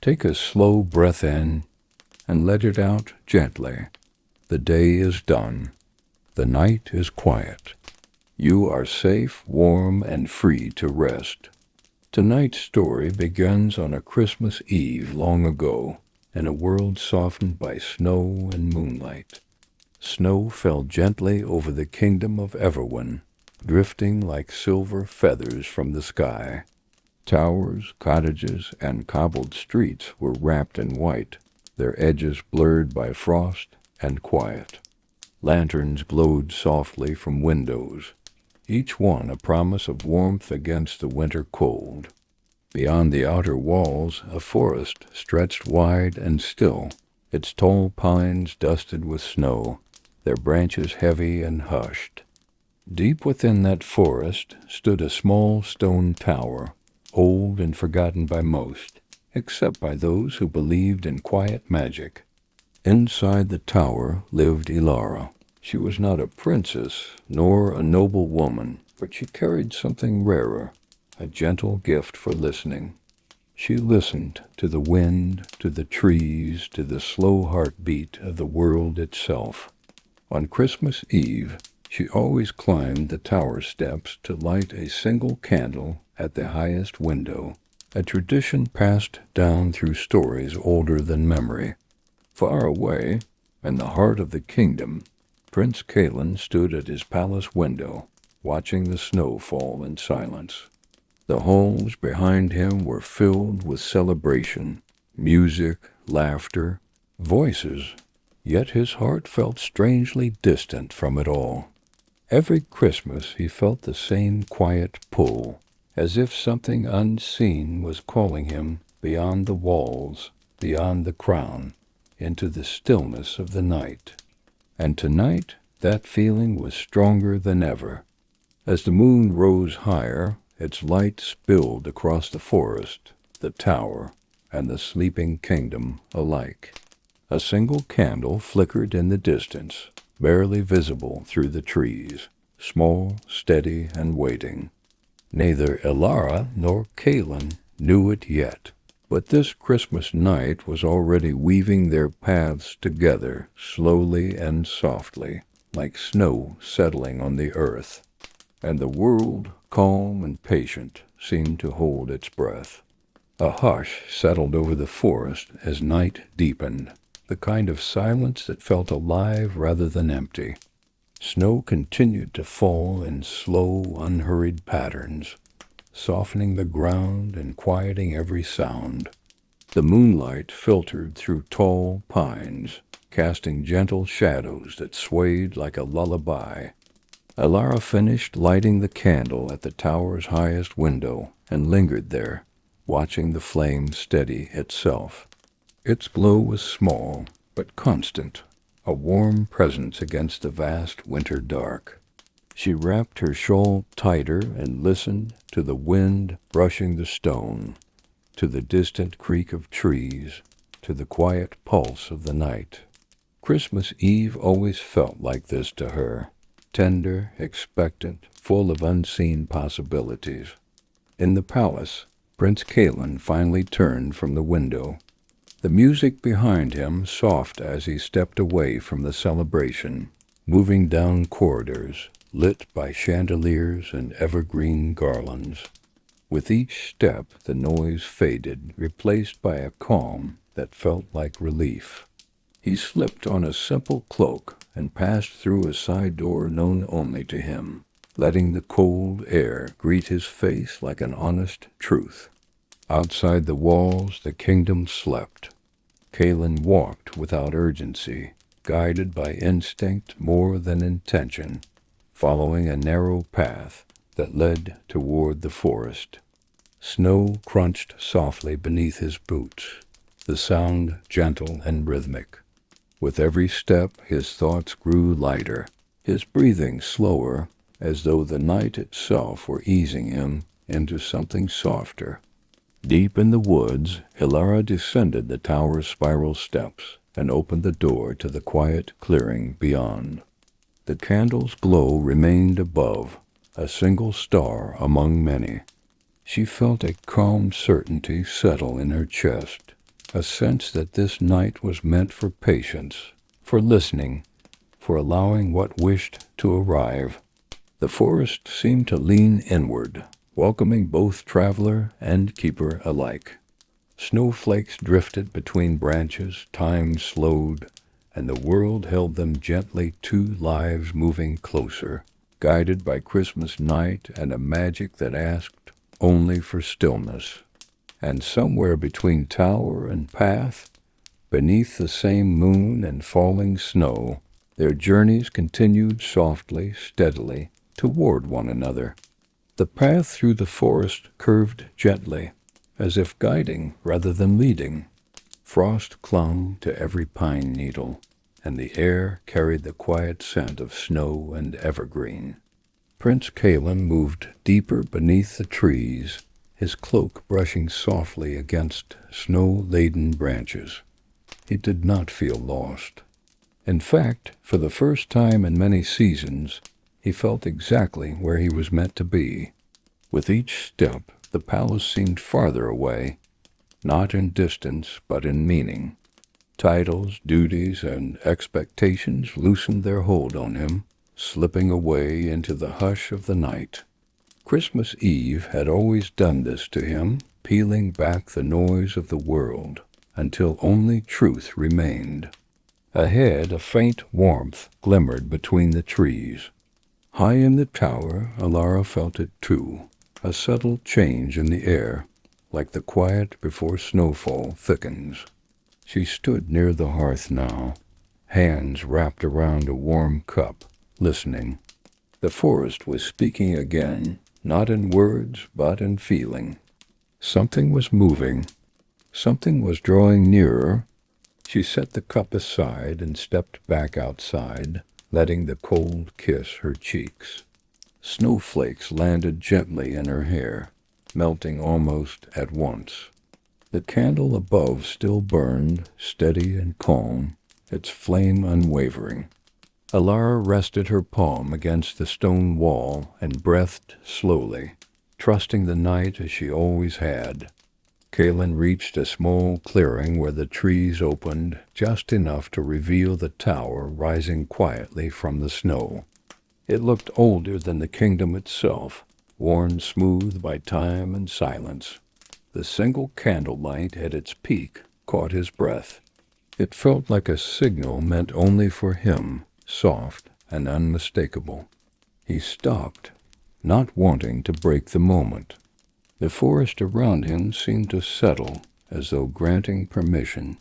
Take a slow breath in and let it out gently. The day is done. The night is quiet. You are safe, warm, and free to rest. Tonight's story begins on a Christmas Eve long ago, in a world softened by snow and moonlight. Snow fell gently over the kingdom of Everwin, drifting like silver feathers from the sky. Towers, cottages, and cobbled streets were wrapped in white, their edges blurred by frost and quiet. Lanterns glowed softly from windows, each one a promise of warmth against the winter cold. Beyond the outer walls, a forest stretched wide and still, its tall pines dusted with snow, their branches heavy and hushed. Deep within that forest stood a small stone tower, old and forgotten by most, except by those who believed in quiet magic. Inside the tower lived Ilara. She was not a princess, nor a noble woman, but she carried something rarer, a gentle gift for listening. She listened to the wind, to the trees, to the slow heartbeat of the world itself. On Christmas Eve, she always climbed the tower steps to light a single candle at the highest window, a tradition passed down through stories older than memory. Far away, in the heart of the kingdom, Prince Kalen stood at his palace window, watching the snow fall in silence. The halls behind him were filled with celebration, music, laughter, voices, yet his heart felt strangely distant from it all. Every Christmas he felt the same quiet pull, as if something unseen was calling him beyond the walls, beyond the crown, into the stillness of the night. And tonight that feeling was stronger than ever. As the moon rose higher, its light spilled across the forest, the tower, and the sleeping kingdom alike. A single candle flickered in the distance, barely visible through the trees, small, steady, and waiting. Neither Ilara nor Kalen knew it yet, but this Christmas night was already weaving their paths together slowly and softly, like snow settling on the earth. And the world, calm and patient, seemed to hold its breath. A hush settled over the forest as night deepened, the kind of silence that felt alive rather than empty. Snow continued to fall in slow, unhurried patterns, softening the ground and quieting every sound. The moonlight filtered through tall pines, casting gentle shadows that swayed like a lullaby. Ilara finished lighting the candle at the tower's highest window and lingered there, watching the flame steady itself. Its glow was small, but constant, a warm presence against the vast winter dark. She wrapped her shawl tighter and listened to the wind brushing the stone, to the distant creak of trees, to the quiet pulse of the night. Christmas Eve always felt like this to her, tender, expectant, full of unseen possibilities. In the palace, Prince Kalen finally turned from the window. The music behind him soft as he stepped away from the celebration, moving down corridors, lit by chandeliers and evergreen garlands. With each step the noise faded, replaced by a calm that felt like relief. He slipped on a simple cloak and passed through a side door known only to him, letting the cold air greet his face like an honest truth. Outside the walls the kingdom slept. Kalen walked without urgency, guided by instinct more than intention, following a narrow path that led toward the forest. Snow crunched softly beneath his boots, the sound gentle and rhythmic. With every step his thoughts grew lighter, his breathing slower, as though the night itself were easing him into something softer. Deep in the woods, Ilara descended the tower's spiral steps and opened the door to the quiet clearing beyond. The candle's glow remained above, a single star among many. She felt a calm certainty settle in her chest, a sense that this night was meant for patience, for listening, for allowing what wished to arrive. The forest seemed to lean inward, welcoming both traveler and keeper alike. Snowflakes drifted between branches, time slowed, and the world held them gently, two lives moving closer, guided by Christmas night and a magic that asked only for stillness. And somewhere between tower and path, beneath the same moon and falling snow, their journeys continued softly, steadily, toward one another. The path through the forest curved gently, as if guiding rather than leading. Frost clung to every pine needle, and the air carried the quiet scent of snow and evergreen. Prince Caleb moved deeper beneath the trees, his cloak brushing softly against snow-laden branches. He did not feel lost. In fact, for the first time in many seasons, he felt exactly where he was meant to be. With each step, the palace seemed farther away, not in distance, but in meaning. Titles, duties, and expectations loosened their hold on him, slipping away into the hush of the night. Christmas Eve had always done this to him, peeling back the noise of the world until only truth remained. Ahead, a faint warmth glimmered between the trees. High in the tower, Alara felt it too, a subtle change in the air, like the quiet before snowfall thickens. She stood near the hearth now, hands wrapped around a warm cup, listening. The forest was speaking again, not in words, but in feeling. Something was moving. Something was drawing nearer. She set the cup aside and stepped back outside, letting the cold kiss her cheeks. Snowflakes landed gently in her hair, melting almost at once. The candle above still burned, steady and calm, its flame unwavering. Alara rested her palm against the stone wall and breathed slowly, trusting the night as she always had. Kalen reached a small clearing where the trees opened just enough to reveal the tower rising quietly from the snow. It looked older than the kingdom itself, worn smooth by time and silence. The single candlelight at its peak caught his breath. It felt like a signal meant only for him, soft and unmistakable. He stopped, not wanting to break the moment. The forest around him seemed to settle, as though granting permission.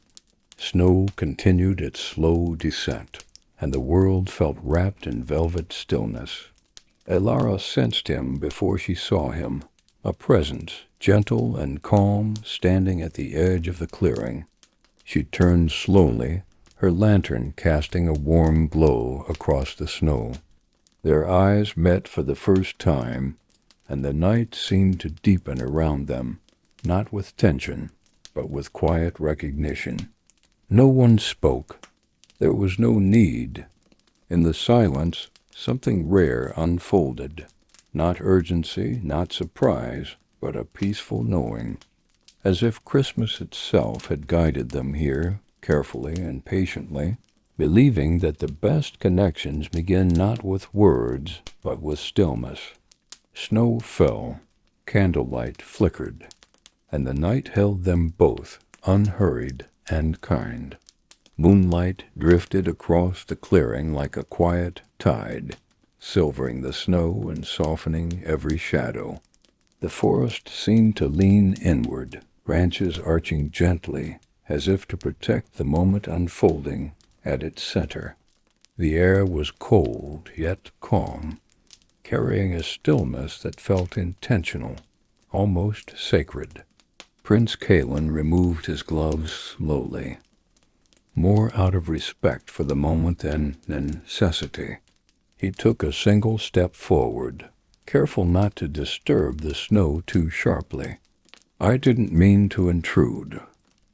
Snow continued its slow descent, and the world felt wrapped in velvet stillness. Alara sensed him before she saw him, a presence, gentle and calm, standing at the edge of the clearing. She turned slowly, her lantern casting a warm glow across the snow. Their eyes met for the first time, and the night seemed to deepen around them, not with tension, but with quiet recognition. No one spoke. There was no need. In the silence, something rare unfolded. Not urgency, not surprise, but a peaceful knowing. As if Christmas itself had guided them here, carefully and patiently, believing that the best connections begin not with words, but with stillness. Snow fell, candlelight flickered, and the night held them both, unhurried and kind. Moonlight drifted across the clearing like a quiet tide, silvering the snow and softening every shadow. The forest seemed to lean inward, branches arching gently, as if to protect the moment unfolding at its center. The air was cold, yet calm, carrying a stillness that felt intentional, almost sacred. Prince Kalen removed his gloves slowly, more out of respect for the moment than necessity. He took a single step forward, careful not to disturb the snow too sharply. "I didn't mean to intrude,"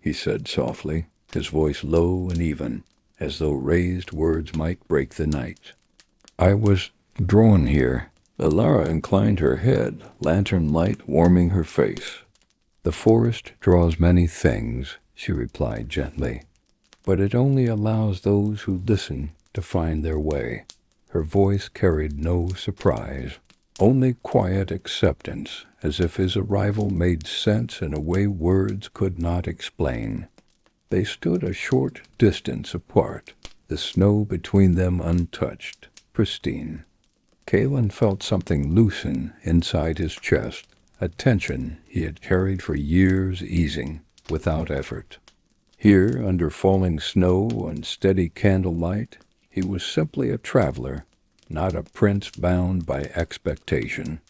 he said softly, his voice low and even, as though raised words might break the night. "I was drawn here." Alara inclined her head, lantern light warming her face. "The forest draws many things," she replied gently. But it only allows those who listen to find their way. Her voice carried no surprise, only quiet acceptance, as if his arrival made sense in a way words could not explain. They stood a short distance apart, the snow between them untouched, pristine. Kalen felt something loosen inside his chest, a tension he had carried for years easing without effort. Here, under falling snow and steady candlelight, he was simply a traveler, not a prince bound by expectation.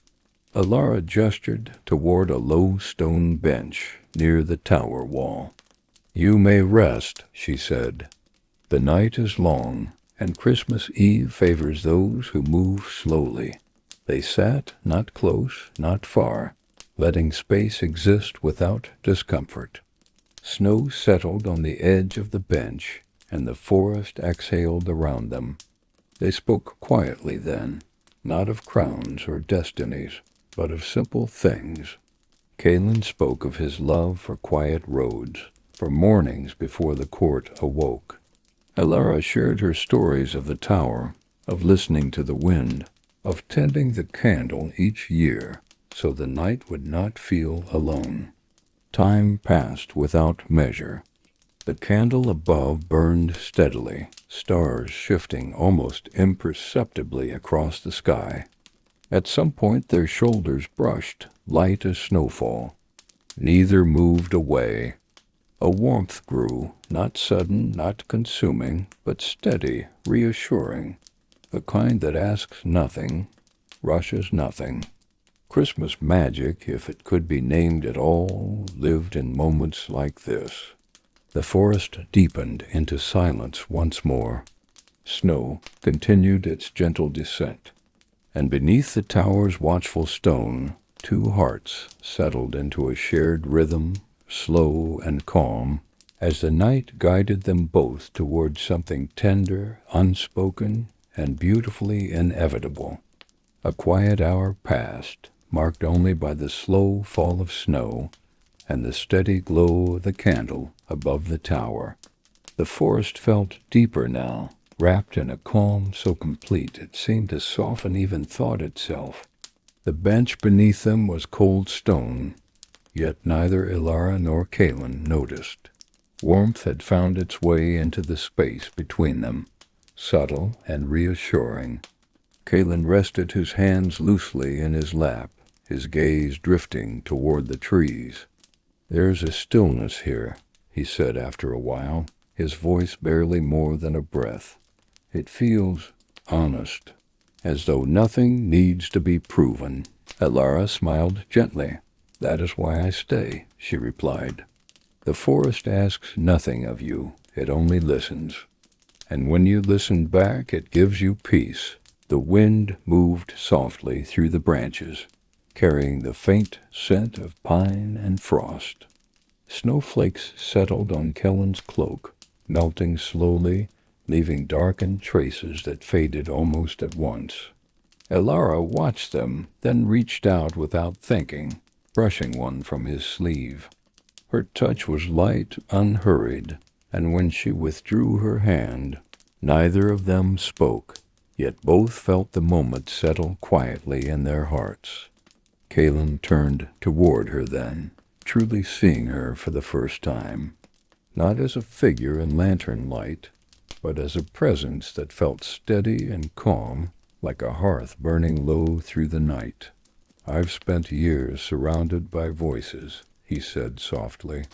Alara gestured toward a low stone bench near the tower wall. "You may rest," she said. "The night is long, and Christmas Eve favors those who move slowly." They sat not close, not far, letting space exist without discomfort. Snow settled on the edge of the bench, and the forest exhaled around them. They spoke quietly then, not of crowns or destinies, but of simple things. Kalen spoke of his love for quiet roads, for mornings before the court awoke. Alara shared her stories of the tower, of listening to the wind, of tending the candle each year so the night would not feel alone. Time passed without measure. The candle above burned steadily, stars shifting almost imperceptibly across the sky. At some point their shoulders brushed, light as snowfall. Neither moved away. A warmth grew, not sudden, not consuming, but steady, reassuring, the kind that asks nothing, rushes nothing. Christmas magic, if it could be named at all, lived in moments like this. The forest deepened into silence once more. Snow continued its gentle descent, and beneath the tower's watchful stone, two hearts settled into a shared rhythm, slow and calm, as the night guided them both toward something tender, unspoken, and beautifully inevitable. A quiet hour passed, marked only by the slow fall of snow and the steady glow of the candle above the tower. The forest felt deeper now, wrapped in a calm so complete it seemed to soften even thought itself. The bench beneath them was cold stone, yet neither Alara nor Kalen noticed. Warmth had found its way into the space between them, subtle and reassuring. Kalen rested his hands loosely in his lap, his gaze drifting toward the trees. "There's a stillness here," he said after a while, his voice barely more than a breath. "It feels honest, as though nothing needs to be proven." Alara smiled gently. "That is why I stay," she replied. "The forest asks nothing of you, it only listens. And when you listen back, it gives you peace." The wind moved softly through the branches, carrying the faint scent of pine and frost. Snowflakes settled on Kellen's cloak, melting slowly, leaving darkened traces that faded almost at once. Alara watched them, then reached out without thinking, brushing one from his sleeve. Her touch was light, unhurried, and when she withdrew her hand, neither of them spoke, yet both felt the moment settle quietly in their hearts. Kalen turned toward her then, truly seeing her for the first time, not as a figure in lantern light, but as a presence that felt steady and calm, like a hearth burning low through the night. "I've spent years surrounded by voices," he said softly.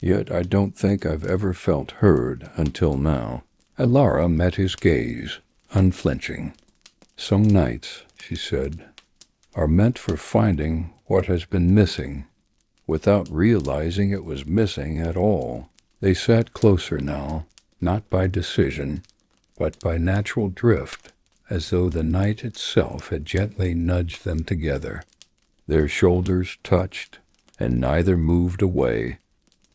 "Yet I don't think I've ever felt heard until now." Alara met his gaze, unflinching. "Some nights," she said, "are meant for finding what has been missing, without realizing it was missing at all." They sat closer now, not by decision, but by natural drift, as though the night itself had gently nudged them together. Their shoulders touched, and neither moved away.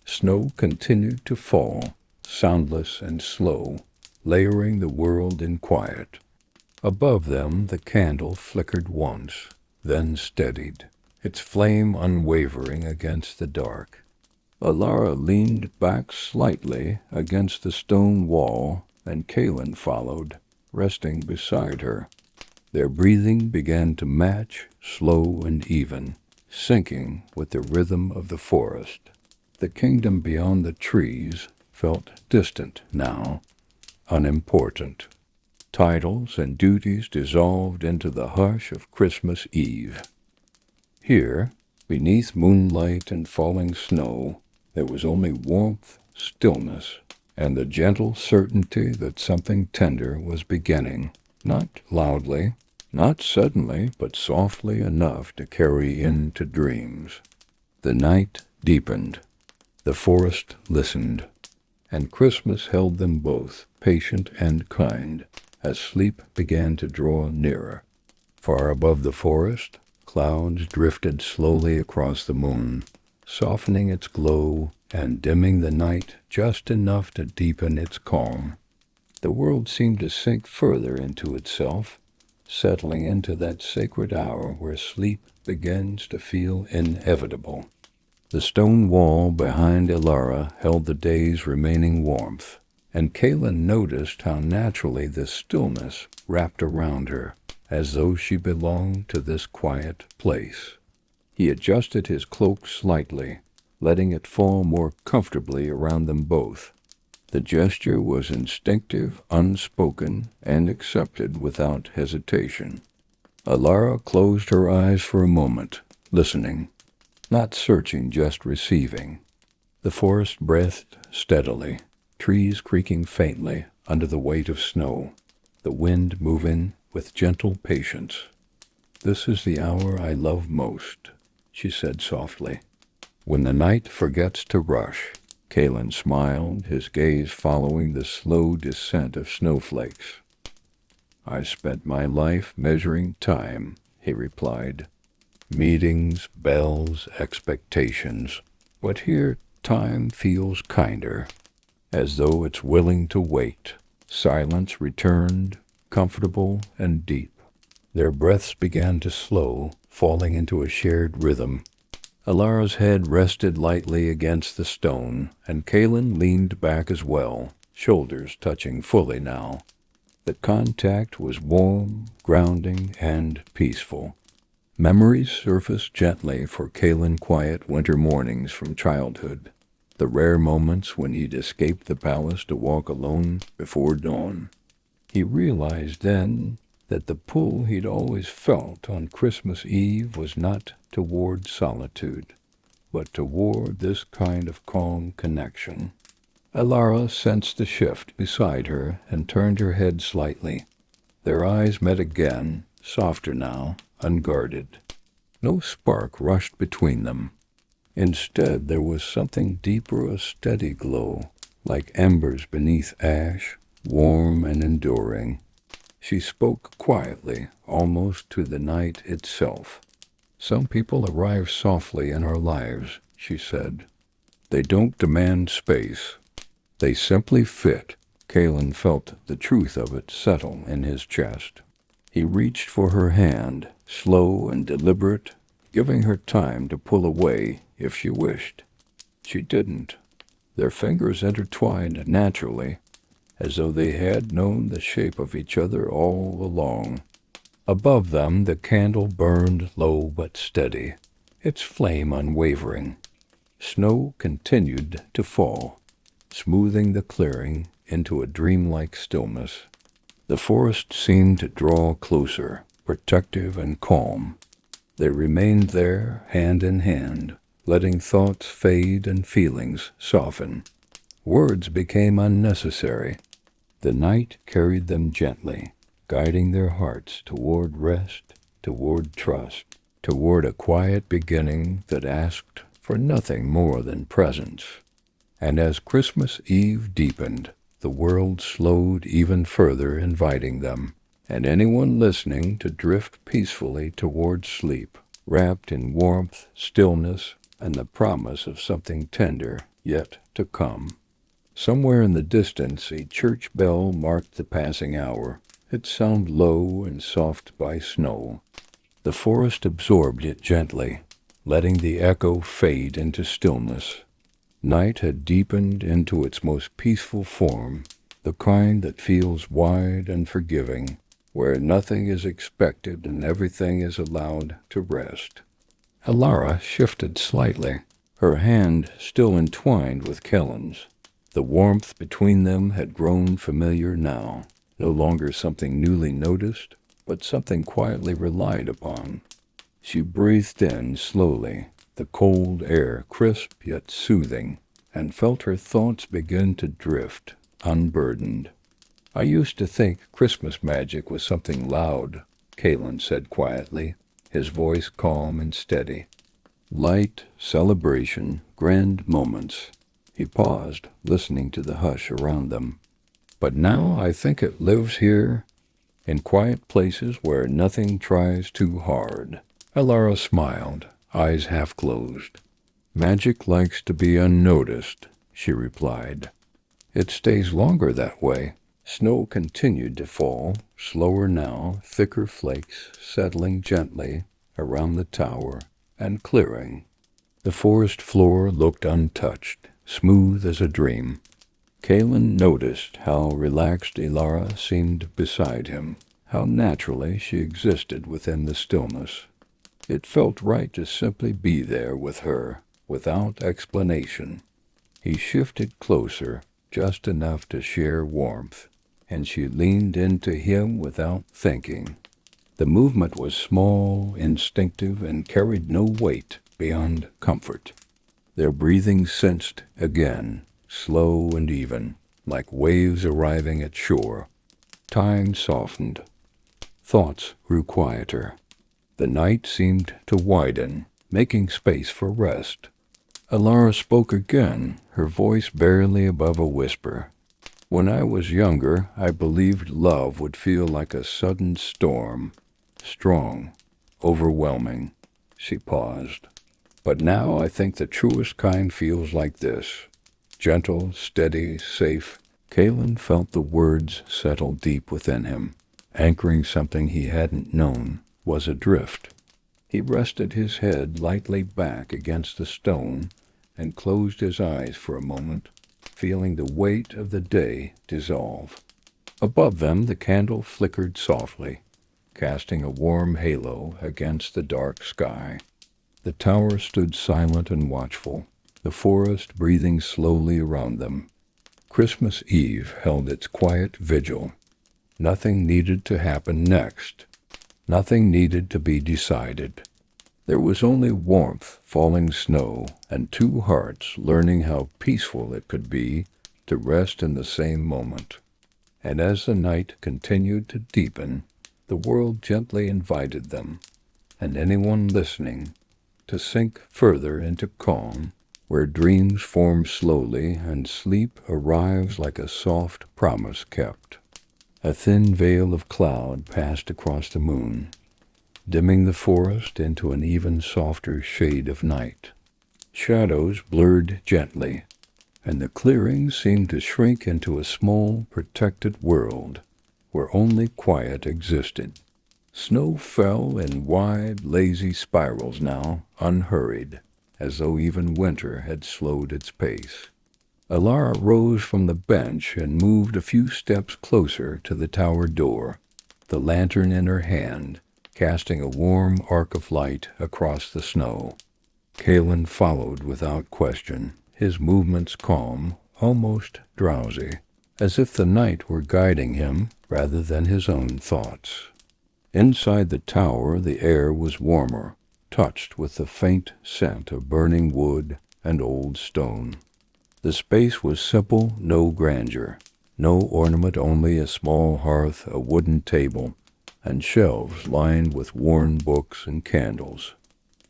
Snow continued to fall, soundless and slow, layering the world in quiet. Above them the candle flickered once, then steadied, its flame unwavering against the dark. Alara leaned back slightly against the stone wall, and Kalen followed, resting beside her. Their breathing began to match, slow and even, syncing with the rhythm of the forest. The kingdom beyond the trees felt distant now, unimportant. Titles and duties dissolved into the hush of Christmas Eve. Here, beneath moonlight and falling snow, there was only warmth, stillness, and the gentle certainty that something tender was beginning, not loudly, not suddenly, but softly enough to carry into dreams. The night deepened. The forest listened, and Christmas held them both, patient and kind, as sleep began to draw nearer. Far above the forest, clouds drifted slowly across the moon, softening its glow and dimming the night just enough to deepen its calm. The world seemed to sink further into itself, settling into that sacred hour where sleep begins to feel inevitable. The stone wall behind Ilara held the day's remaining warmth, and Kalen noticed how naturally this stillness wrapped around her, as though she belonged to this quiet place. He adjusted his cloak slightly, letting it fall more comfortably around them both. The gesture was instinctive, unspoken, and accepted without hesitation. Alara closed her eyes for a moment, listening, not searching, just receiving. The forest breathed steadily, trees creaking faintly under the weight of snow, the wind moving with gentle patience. "This is the hour I love most," she said softly. "When the night forgets to rush." Kalen smiled, his gaze following the slow descent of snowflakes. "I spent my life measuring time," he replied. "Meetings, bells, expectations. But here time feels kinder, as though it's willing to wait." Silence returned, comfortable and deep. Their breaths began to slow, falling into a shared rhythm. Alara's head rested lightly against the stone, and Kalen leaned back as well, shoulders touching fully now. The contact was warm, grounding, and peaceful. Memories surfaced gently for Kalen quiet winter mornings from childhood, the rare moments when he'd escaped the palace to walk alone before dawn. He realized then that the pull he'd always felt on Christmas Eve was not toward solitude, but toward this kind of calm connection. Alara sensed the shift beside her and turned her head slightly. Their eyes met again, softer now, unguarded. No spark rushed between them. Instead, there was something deeper, a steady glow, like embers beneath ash, warm and enduring. She spoke quietly, almost to the night itself. "Some people arrive softly in our lives," she said. "They don't demand space. They simply fit." Kalen felt the truth of it settle in his chest. He reached for her hand, slow and deliberate, giving her time to pull away if she wished. She didn't. Their fingers intertwined naturally, as though they had known the shape of each other all along. Above them the candle burned low but steady, its flame unwavering. Snow continued to fall, smoothing the clearing into a dreamlike stillness. The forest seemed to draw closer, protective and calm. They remained there, hand in hand, letting thoughts fade and feelings soften. Words became unnecessary. The night carried them gently, guiding their hearts toward rest, toward trust, toward a quiet beginning that asked for nothing more than presence. And as Christmas Eve deepened, the world slowed even further, inviting them, and anyone listening, to drift peacefully toward sleep, wrapped in warmth, stillness, and the promise of something tender yet to come. Somewhere in the distance, a church bell marked the passing hour, its sound low and soft by snow. The forest absorbed it gently, letting the echo fade into stillness. Night had deepened into its most peaceful form, the kind that feels wide and forgiving, where nothing is expected and everything is allowed to rest. Alara shifted slightly, her hand still entwined with Kellen's. The warmth between them had grown familiar now, no longer something newly noticed, but something quietly relied upon. She breathed in slowly, the cold air crisp yet soothing, and felt her thoughts begin to drift, unburdened. "I used to think Christmas magic was something loud," Kalen said quietly, his voice calm and steady. "Light, celebration, grand moments." He paused, listening to the hush around them. "But now I think it lives here, in quiet places where nothing tries too hard." Alara smiled, eyes half closed. "Magic likes to be unnoticed," she replied. "It stays longer that way." Snow continued to fall, slower now, thicker flakes settling gently around the tower and clearing. The forest floor looked untouched, smooth as a dream. Kalen noticed how relaxed Ilara seemed beside him, how naturally she existed within the stillness. It felt right to simply be there with her, without explanation. He shifted closer, just enough to share warmth, and she leaned into him without thinking. The movement was small, instinctive, and carried no weight beyond comfort. Their breathing sensed again, slow and even, like waves arriving at shore. Time softened. Thoughts grew quieter. The night seemed to widen, making space for rest. Alara spoke again, her voice barely above a whisper. "When I was younger, I believed love would feel like a sudden storm, strong, overwhelming." She paused. "But now I think the truest kind feels like this, gentle, steady, safe." Kalen felt the words settle deep within him, anchoring something he hadn't known was adrift. He rested his head lightly back against the stone and closed his eyes for a moment, feeling the weight of the day dissolve. Above them the candle flickered softly, casting a warm halo against the dark sky. The tower stood silent and watchful, the forest breathing slowly around them. Christmas Eve held its quiet vigil. Nothing needed to happen next. Nothing needed to be decided. There was only warmth, falling snow, and two hearts learning how peaceful it could be to rest in the same moment. And as the night continued to deepen, the world gently invited them, and anyone listening, to sink further into calm, where dreams form slowly and sleep arrives like a soft promise kept. A thin veil of cloud passed across the moon, dimming the forest into an even softer shade of night. Shadows blurred gently, and the clearing seemed to shrink into a small, protected world where only quiet existed. Snow fell in wide, lazy spirals now, unhurried, as though even winter had slowed its pace. Alara rose from the bench and moved a few steps closer to the tower door, the lantern in her hand, casting a warm arc of light across the snow. Kalen followed without question, his movements calm, almost drowsy, as if the night were guiding him rather than his own thoughts. Inside the tower the air was warmer, touched with the faint scent of burning wood and old stone. The space was simple, no grandeur, no ornament, only a small hearth, a wooden table, and shelves lined with worn books and candles.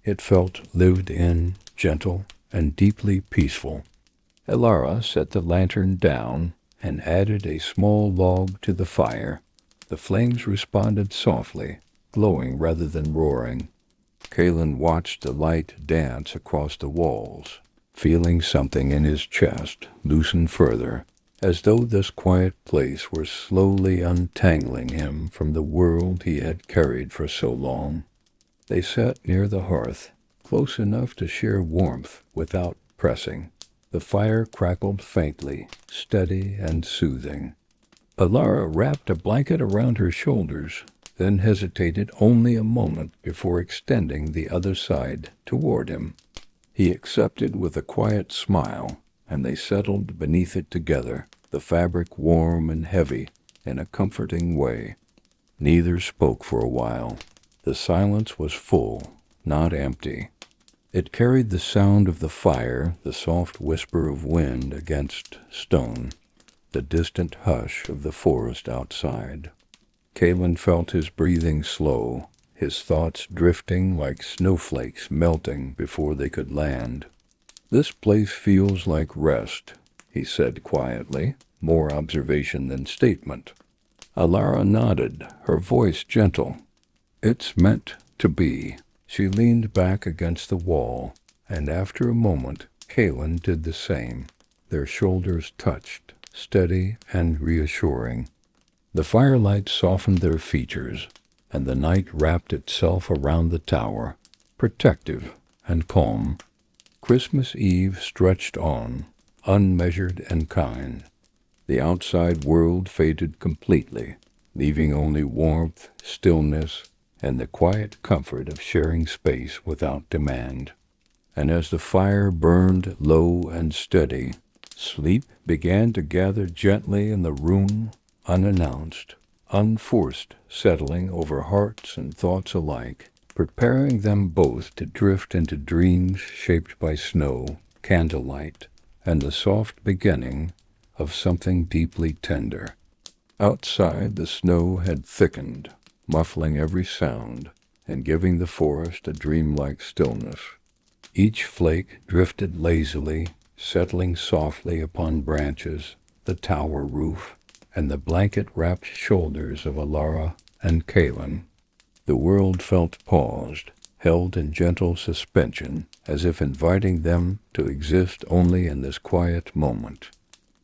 It felt lived in, gentle, and deeply peaceful. Alara set the lantern down and added a small log to the fire. The flames responded softly, glowing rather than roaring. Kalen watched the light dance across the walls, feeling something in his chest loosen further, as though this quiet place were slowly untangling him from the world he had carried for so long. They sat near the hearth, close enough to share warmth without pressing. The fire crackled faintly, steady and soothing. Alara wrapped a blanket around her shoulders, then hesitated only a moment before extending the other side toward him. He accepted with a quiet smile, and they settled beneath it together, the fabric warm and heavy in a comforting way. Neither spoke for a while. The silence was full, not empty. It carried the sound of the fire, the soft whisper of wind against stone, the distant hush of the forest outside. Kalen felt his breathing slow, his thoughts drifting like snowflakes melting before they could land. "This place feels like rest," he said quietly, more observation than statement. Alara nodded, her voice gentle. "It's meant to be." She leaned back against the wall, and after a moment, Kalen did the same. Their shoulders touched, steady and reassuring. The firelight softened their features, and the night wrapped itself around the tower, protective and calm. Christmas Eve stretched on, unmeasured and kind. The outside world faded completely, leaving only warmth, stillness, and the quiet comfort of sharing space without demand. And as the fire burned low and steady, sleep began to gather gently in the room, unannounced, unforced, settling over hearts and thoughts alike, preparing them both to drift into dreams shaped by snow, candlelight, and the soft beginning of something deeply tender. Outside, the snow had thickened, muffling every sound and giving the forest a dreamlike stillness. Each flake drifted lazily, settling softly upon branches, the tower roof, and the blanket-wrapped shoulders of Alara and Kalen. The world felt paused, held in gentle suspension, as if inviting them to exist only in this quiet moment.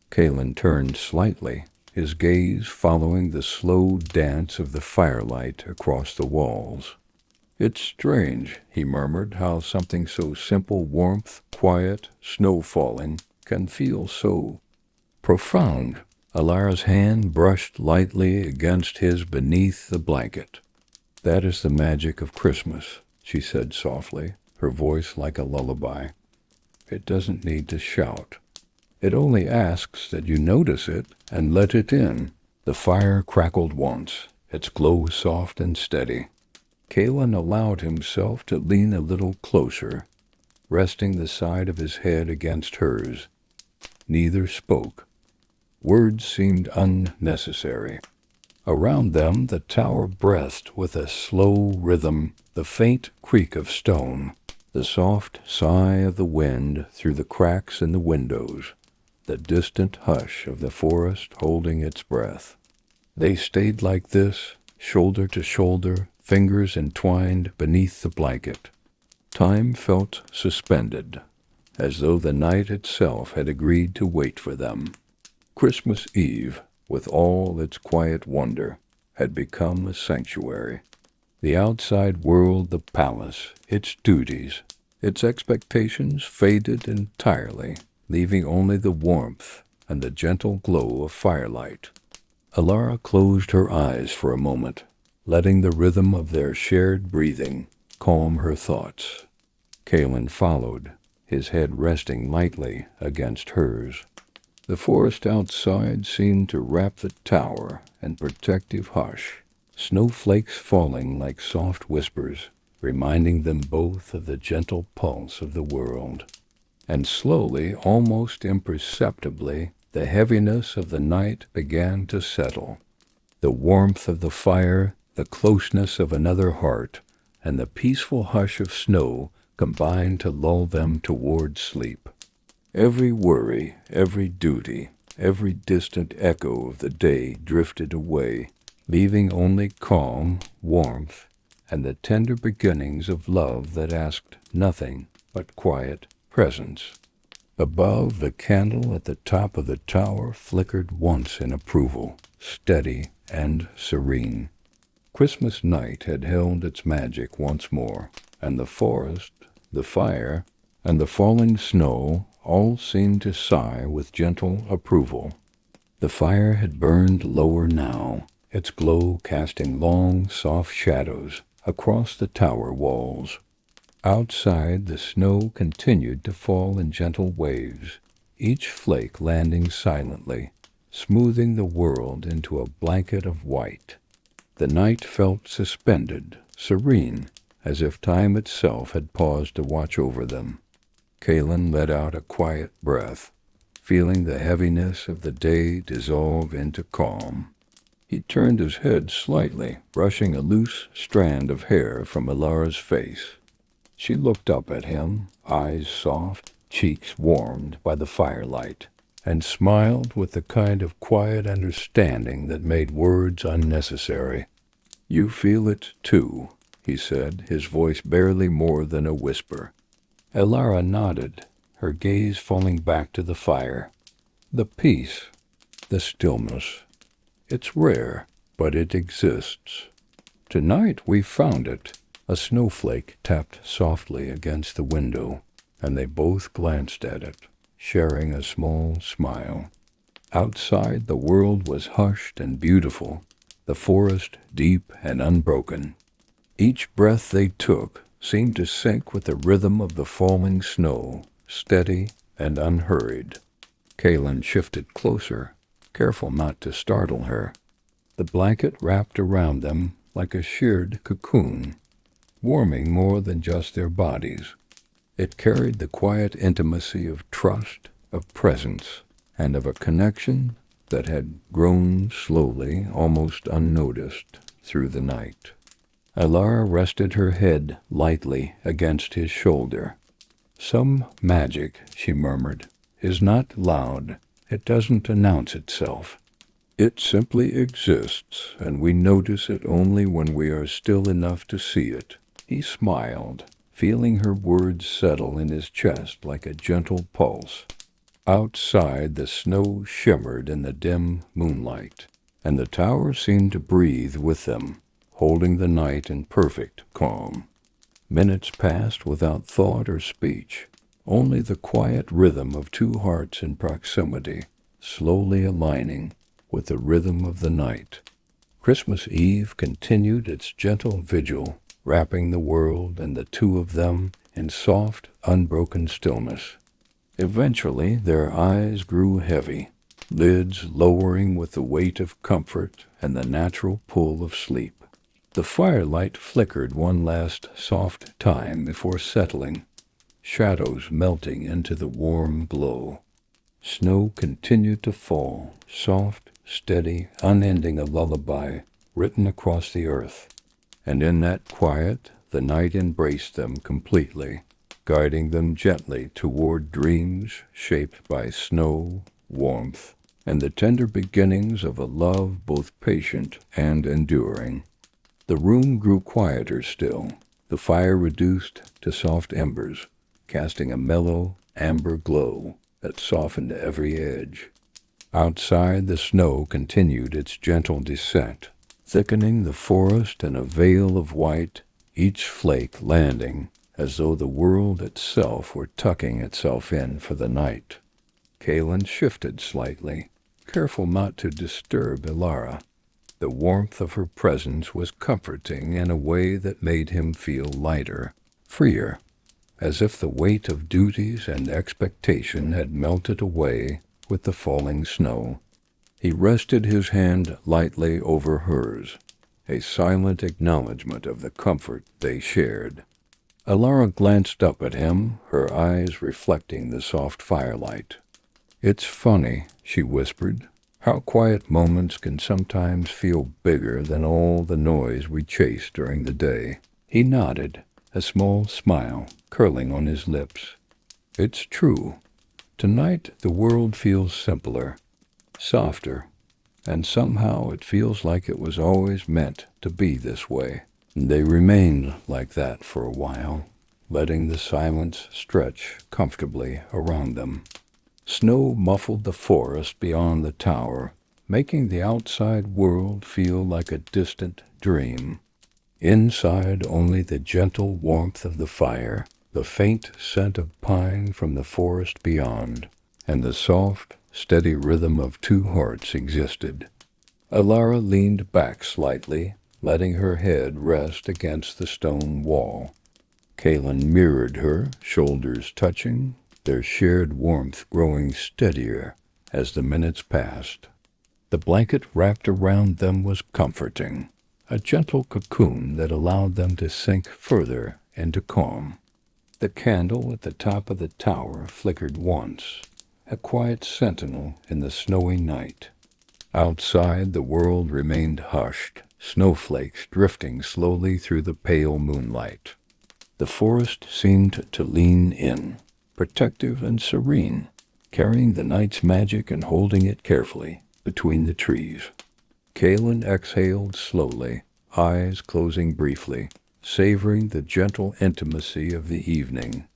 Kalen turned slightly, his gaze following the slow dance of the firelight across the walls. "It's strange," he murmured, "how something so simple, warmth, quiet, snow falling, can feel so profound." Alara's hand brushed lightly against his beneath the blanket. "That is the magic of Christmas," she said softly, her voice like a lullaby. "It doesn't need to shout. It only asks that you notice it and let it in." The fire crackled once, its glow soft and steady. Kalen allowed himself to lean a little closer, resting the side of his head against hers. Neither spoke. Words seemed unnecessary. Around them the tower breathed with a slow rhythm, the faint creak of stone, the soft sigh of the wind through the cracks in the windows, the distant hush of the forest holding its breath. They stayed like this, shoulder to shoulder, fingers entwined beneath the blanket. Time felt suspended, as though the night itself had agreed to wait for them. Christmas Eve, with all its quiet wonder, had become a sanctuary. The outside world the palace, its duties, its expectations faded entirely, leaving only the warmth and the gentle glow of firelight. Alara closed her eyes for a moment, letting the rhythm of their shared breathing calm her thoughts. Kalen followed, his head resting lightly against hers. The forest outside seemed to wrap the tower in protective hush, snowflakes falling like soft whispers, reminding them both of the gentle pulse of the world. And slowly, almost imperceptibly, the heaviness of the night began to settle. The warmth of the fire, the closeness of another heart, and the peaceful hush of snow combined to lull them toward sleep. Every worry, every duty, every distant echo of the day drifted away, leaving only calm, warmth, and the tender beginnings of love that asked nothing but quiet presence. Above, the candle at the top of the tower flickered once in approval, steady and serene. Christmas night had held its magic once more, and the forest, the fire, and the falling snow all seemed to sigh with gentle approval. The fire had burned lower now, its glow casting long, soft shadows across the tower walls. Outside, the snow continued to fall in gentle waves, each flake landing silently, smoothing the world into a blanket of white. The night felt suspended, serene, as if time itself had paused to watch over them. Kalen let out a quiet breath, feeling the heaviness of the day dissolve into calm. He turned his head slightly, brushing a loose strand of hair from Alara's face. She looked up at him, eyes soft, cheeks warmed by the firelight, and smiled with the kind of quiet understanding that made words unnecessary. "You feel it, too," he said, his voice barely more than a whisper. Alara nodded, her gaze falling back to the fire. "The peace, the stillness. It's rare, but it exists. Tonight we found it." A snowflake tapped softly against the window, and they both glanced at it, sharing a small smile. Outside, the world was hushed and beautiful, the forest deep and unbroken. Each breath they took seemed to sync with the rhythm of the falling snow, steady and unhurried. Kalen shifted closer, careful not to startle her. The blanket wrapped around them like a sheared cocoon, warming more than just their bodies. It carried the quiet intimacy of trust, of presence, and of a connection that had grown slowly, almost unnoticed, through the night. Alara rested her head lightly against his shoulder. "Some magic," she murmured, "is not loud. It doesn't announce itself. It simply exists, and we notice it only when we are still enough to see it." He smiled, feeling her words settle in his chest like a gentle pulse. Outside, the snow shimmered in the dim moonlight, and the tower seemed to breathe with them, holding the night in perfect calm. Minutes passed without thought or speech, only the quiet rhythm of two hearts in proximity, slowly aligning with the rhythm of the night. Christmas Eve continued its gentle vigil, wrapping the world and the two of them in soft, unbroken stillness. Eventually, their eyes grew heavy, lids lowering with the weight of comfort and the natural pull of sleep. The firelight flickered one last soft time before settling, shadows melting into the warm glow. Snow continued to fall, soft, steady, unending, a lullaby written across the earth. And in that quiet, the night embraced them completely, guiding them gently toward dreams shaped by snow, warmth, and the tender beginnings of a love both patient and enduring. The room grew quieter still, the fire reduced to soft embers, casting a mellow, amber glow that softened every edge. Outside, the snow continued its gentle descent, thickening the forest in a veil of white, each flake landing as though the world itself were tucking itself in for the night. Kalen shifted slightly, careful not to disturb Alara. The warmth of her presence was comforting in a way that made him feel lighter, freer, as if the weight of duties and expectation had melted away with the falling snow. He rested his hand lightly over hers, a silent acknowledgment of the comfort they shared. Alara glanced up at him, her eyes reflecting the soft firelight. "It's funny," she whispered, "how quiet moments can sometimes feel bigger than all the noise we chase during the day." He nodded, a small smile curling on his lips. "It's true. Tonight the world feels simpler, softer, and somehow it feels like it was always meant to be this way." They remained like that for a while, letting the silence stretch comfortably around them. Snow muffled the forest beyond the tower, making the outside world feel like a distant dream. Inside, only the gentle warmth of the fire the faint scent of pine from the forest beyond, and the soft, steady rhythm of two hearts existed. Alara leaned back slightly, letting her head rest against the stone wall. Kaelin mirrored her, shoulders touching, their shared warmth growing steadier as the minutes passed. The blanket wrapped around them was comforting, a gentle cocoon that allowed them to sink further into calm. The candle at the top of the tower flickered once, a quiet sentinel in the snowy night. Outside, the world remained hushed, snowflakes drifting slowly through the pale moonlight. The forest seemed to lean in, protective and serene, carrying the night's magic and holding it carefully between the trees. Kaelin exhaled slowly, eyes closing briefly, savoring the gentle intimacy of the evening.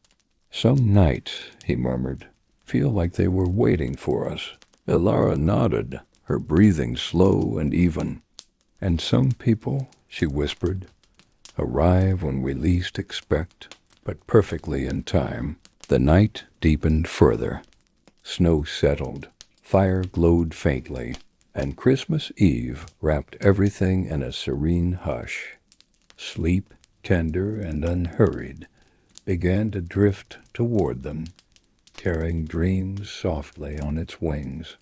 "Some nights," he murmured, "feel like they were waiting for us." Alara nodded, her breathing slow and even. "And some people," she whispered, "arrive when we least expect, but perfectly in time." The night deepened further. Snow settled, fire glowed faintly, and Christmas Eve wrapped everything in a serene hush. Sleep, tender and unhurried, began to drift toward them, carrying dreams softly on its wings.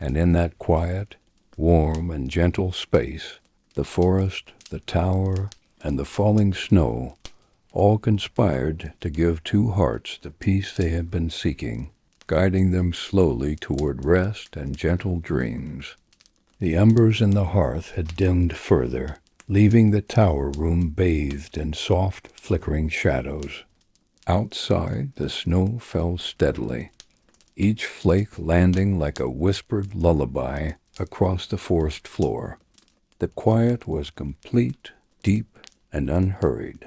And in that quiet, warm and gentle space, the forest, the tower, and the falling snow all conspired to give two hearts the peace they had been seeking, guiding them slowly toward rest and gentle dreams. The embers in the hearth had dimmed further, leaving the tower room bathed in soft, flickering shadows. Outside, the snow fell steadily, each flake landing like a whispered lullaby across the forest floor. The quiet was complete, deep, and unhurried,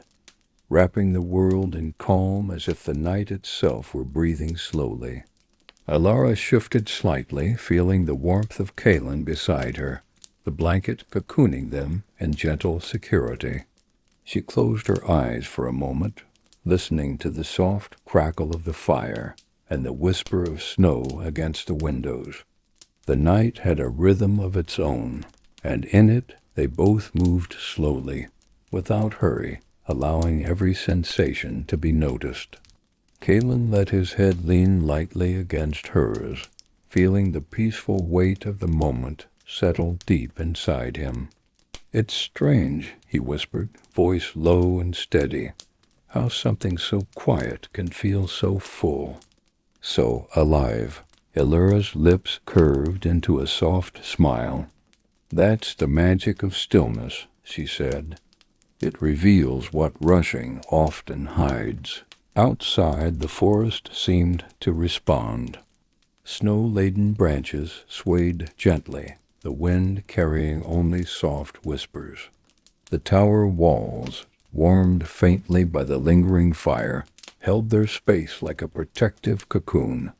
wrapping the world in calm as if the night itself were breathing slowly. Alara shifted slightly, feeling the warmth of Kaelin beside her, the blanket cocooning them in gentle security. She closed her eyes for a moment, listening to the soft crackle of the fire and the whisper of snow against the windows. The night had a rhythm of its own, and in it they both moved slowly, without hurry, allowing every sensation to be noticed. Kaelin let his head lean lightly against hers, feeling the peaceful weight of the moment settle deep inside him. "It's strange," he whispered, voice low and steady, "how something so quiet can feel so full, so alive." Alara's lips curved into a soft smile. "That's the magic of stillness," she said. "It reveals what rushing often hides." Outside, the forest seemed to respond. Snow-laden branches swayed gently, the wind carrying only soft whispers. The tower walls, warmed faintly by the lingering fire, held their space like a protective cocoon.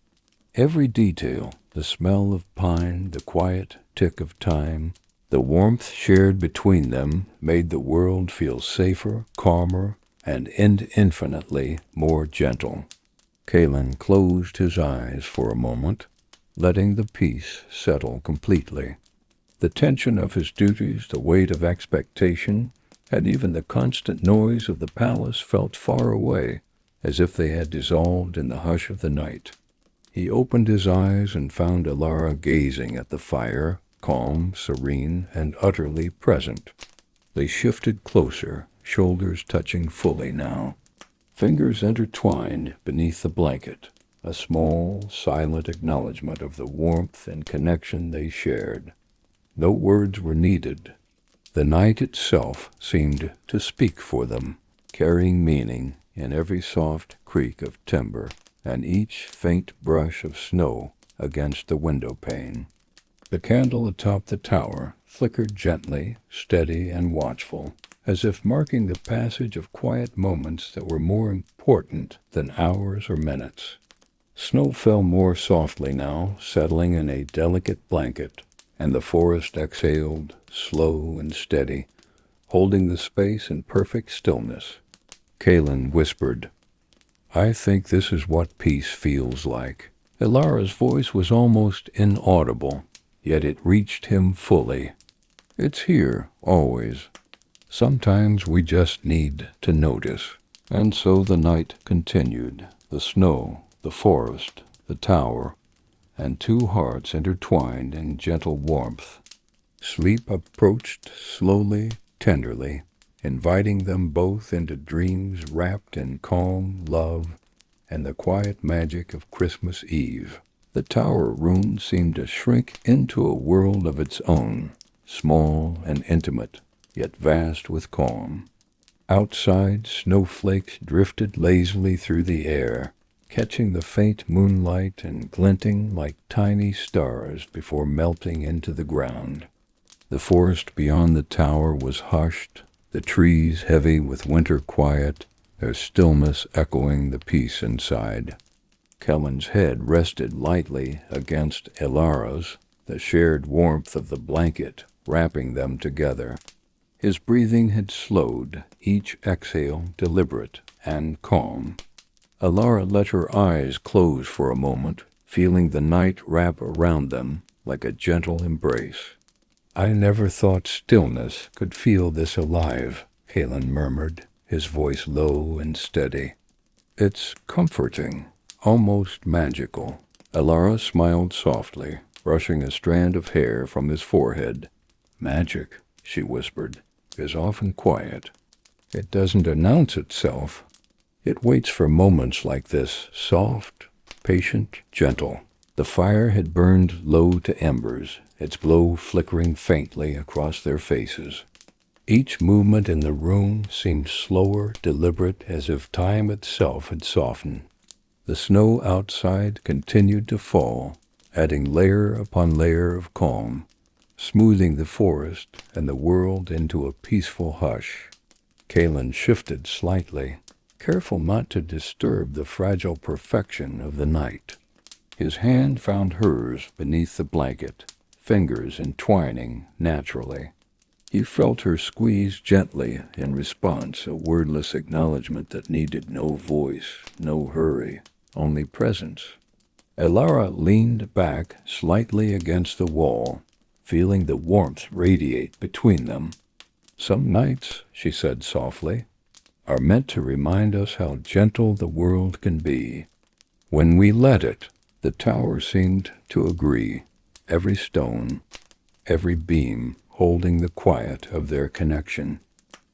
Every detail, the smell of pine, the quiet tick of time, the warmth shared between them, made the world feel safer, calmer, and infinitely more gentle. Kaelin closed his eyes for a moment, letting the peace settle completely. The tension of his duties, the weight of expectation, and even the constant noise of the palace felt far away, as if they had dissolved in the hush of the night. He opened his eyes and found Alara gazing at the fire, calm, serene, and utterly present. They shifted closer, shoulders touching fully now. Fingers intertwined beneath the blanket, a small, silent acknowledgement of the warmth and connection they shared. No words were needed. The night itself seemed to speak for them, carrying meaning in every soft creak of timber and each faint brush of snow against the window pane. The candle atop the tower flickered gently, steady and watchful, as if marking the passage of quiet moments that were more important than hours or minutes. Snow fell more softly now, settling in a delicate blanket, and the forest exhaled, slow and steady, holding the space in perfect stillness. Kaelin whispered, I think this is what peace feels like. Elara's voice was almost inaudible, yet it reached him fully. It's here, always. Sometimes we just need to notice. And so the night continued. The snow, the forest, the tower, and two hearts intertwined in gentle warmth. Sleep approached slowly, tenderly, inviting them both into dreams wrapped in calm love and the quiet magic of Christmas Eve. The tower room seemed to shrink into a world of its own, small and intimate, yet vast with calm. Outside, snowflakes drifted lazily through the air, catching the faint moonlight and glinting like tiny stars before melting into the ground. The forest beyond the tower was hushed, the trees heavy with winter quiet, their stillness echoing the peace inside. Kellen's head rested lightly against Elara's, the shared warmth of the blanket wrapping them together. His breathing had slowed, each exhale deliberate and calm. Elara let her eyes close for a moment, feeling the night wrap around them like a gentle embrace. I never thought stillness could feel this alive, Kellen murmured, his voice low and steady. It's comforting, almost magical. Elara smiled softly, brushing a strand of hair from his forehead. Magic, she whispered, is often quiet. It doesn't announce itself. It waits for moments like this, soft, patient, gentle. The fire had burned low to embers, its glow flickering faintly across their faces. Each movement in the room seemed slower, deliberate, as if time itself had softened. The snow outside continued to fall, adding layer upon layer of calm, smoothing the forest and the world into a peaceful hush. Kellen shifted slightly, careful not to disturb the fragile perfection of the night. His hand found hers beneath the blanket, fingers entwining naturally. He felt her squeeze gently in response, a wordless acknowledgment that needed no voice, no hurry, only presence. Elara leaned back slightly against the wall, feeling the warmth radiate between them. Some nights, she said softly, are meant to remind us how gentle the world can be. When we let it, the tower seemed to agree, every stone, every beam holding the quiet of their connection.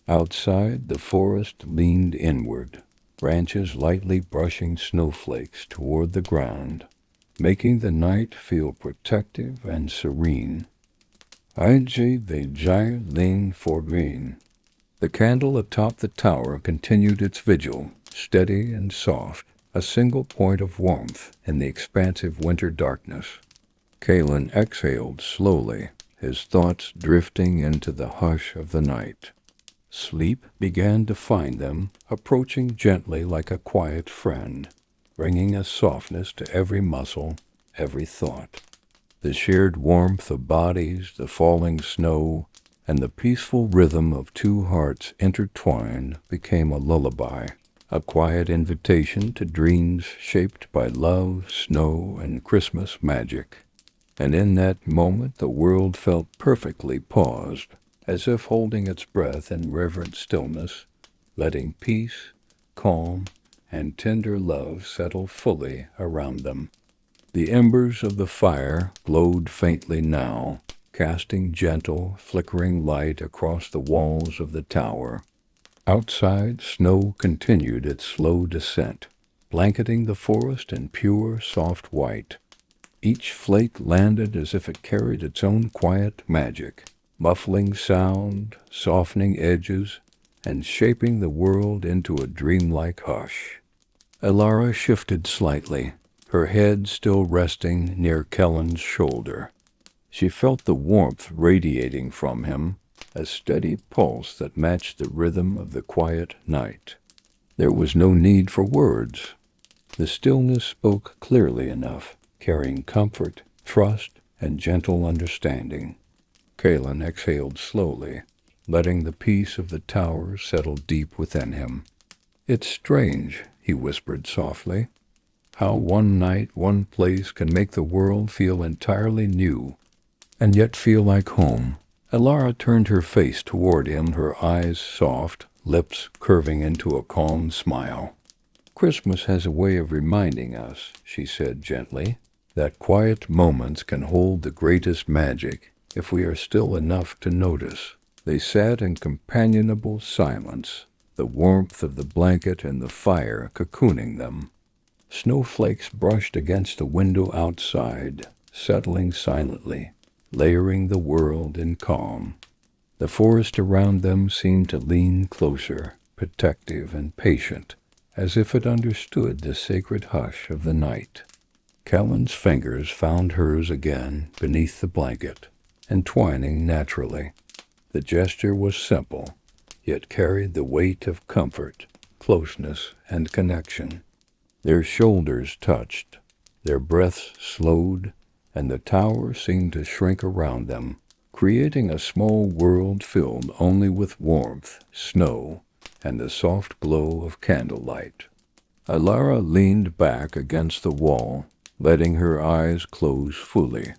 Outside, the forest leaned inward, branches lightly brushing snowflakes toward the ground, making the night feel protective and serene. Aiji de jai lin forgreen. The candle atop the tower continued its vigil, steady and soft, a single point of warmth in the expansive winter darkness. Kellen exhaled slowly, his thoughts drifting into the hush of the night. Sleep began to find them, approaching gently like a quiet friend, bringing a softness to every muscle, every thought. The shared warmth of bodies, the falling snow, and the peaceful rhythm of two hearts intertwined became a lullaby, a quiet invitation to dreams shaped by love, snow, and Christmas magic. And in that moment the world felt perfectly paused, as if holding its breath in reverent stillness, letting peace, calm, and tender love settle fully around them. The embers of the fire glowed faintly now, casting gentle, flickering light across the walls of the tower. Outside, snow continued its slow descent, blanketing the forest in pure, soft white. Each flake landed as if it carried its own quiet magic, muffling sound, softening edges, and shaping the world into a dreamlike hush. Elara shifted slightly, her head still resting near Kellen's shoulder. She felt the warmth radiating from him, a steady pulse that matched the rhythm of the quiet night. There was no need for words. The stillness spoke clearly enough, carrying comfort, trust, and gentle understanding. Kellen exhaled slowly, letting the peace of the tower settle deep within him. It's strange, he whispered softly. How one night, one place can make the world feel entirely new, and yet feel like home. Elara turned her face toward him, her eyes soft, lips curving into a calm smile. Christmas has a way of reminding us, she said gently, that quiet moments can hold the greatest magic if we are still enough to notice. They sat in companionable silence, the warmth of the blanket and the fire cocooning them. Snowflakes brushed against the window outside, settling silently, layering the world in calm. The forest around them seemed to lean closer, protective and patient, as if it understood the sacred hush of the night. Kellen's fingers found hers again beneath the blanket, entwining naturally. The gesture was simple, yet carried the weight of comfort, closeness, and connection. Their shoulders touched, their breaths slowed, and the tower seemed to shrink around them, creating a small world filled only with warmth, snow, and the soft glow of candlelight. Elara leaned back against the wall, letting her eyes close fully.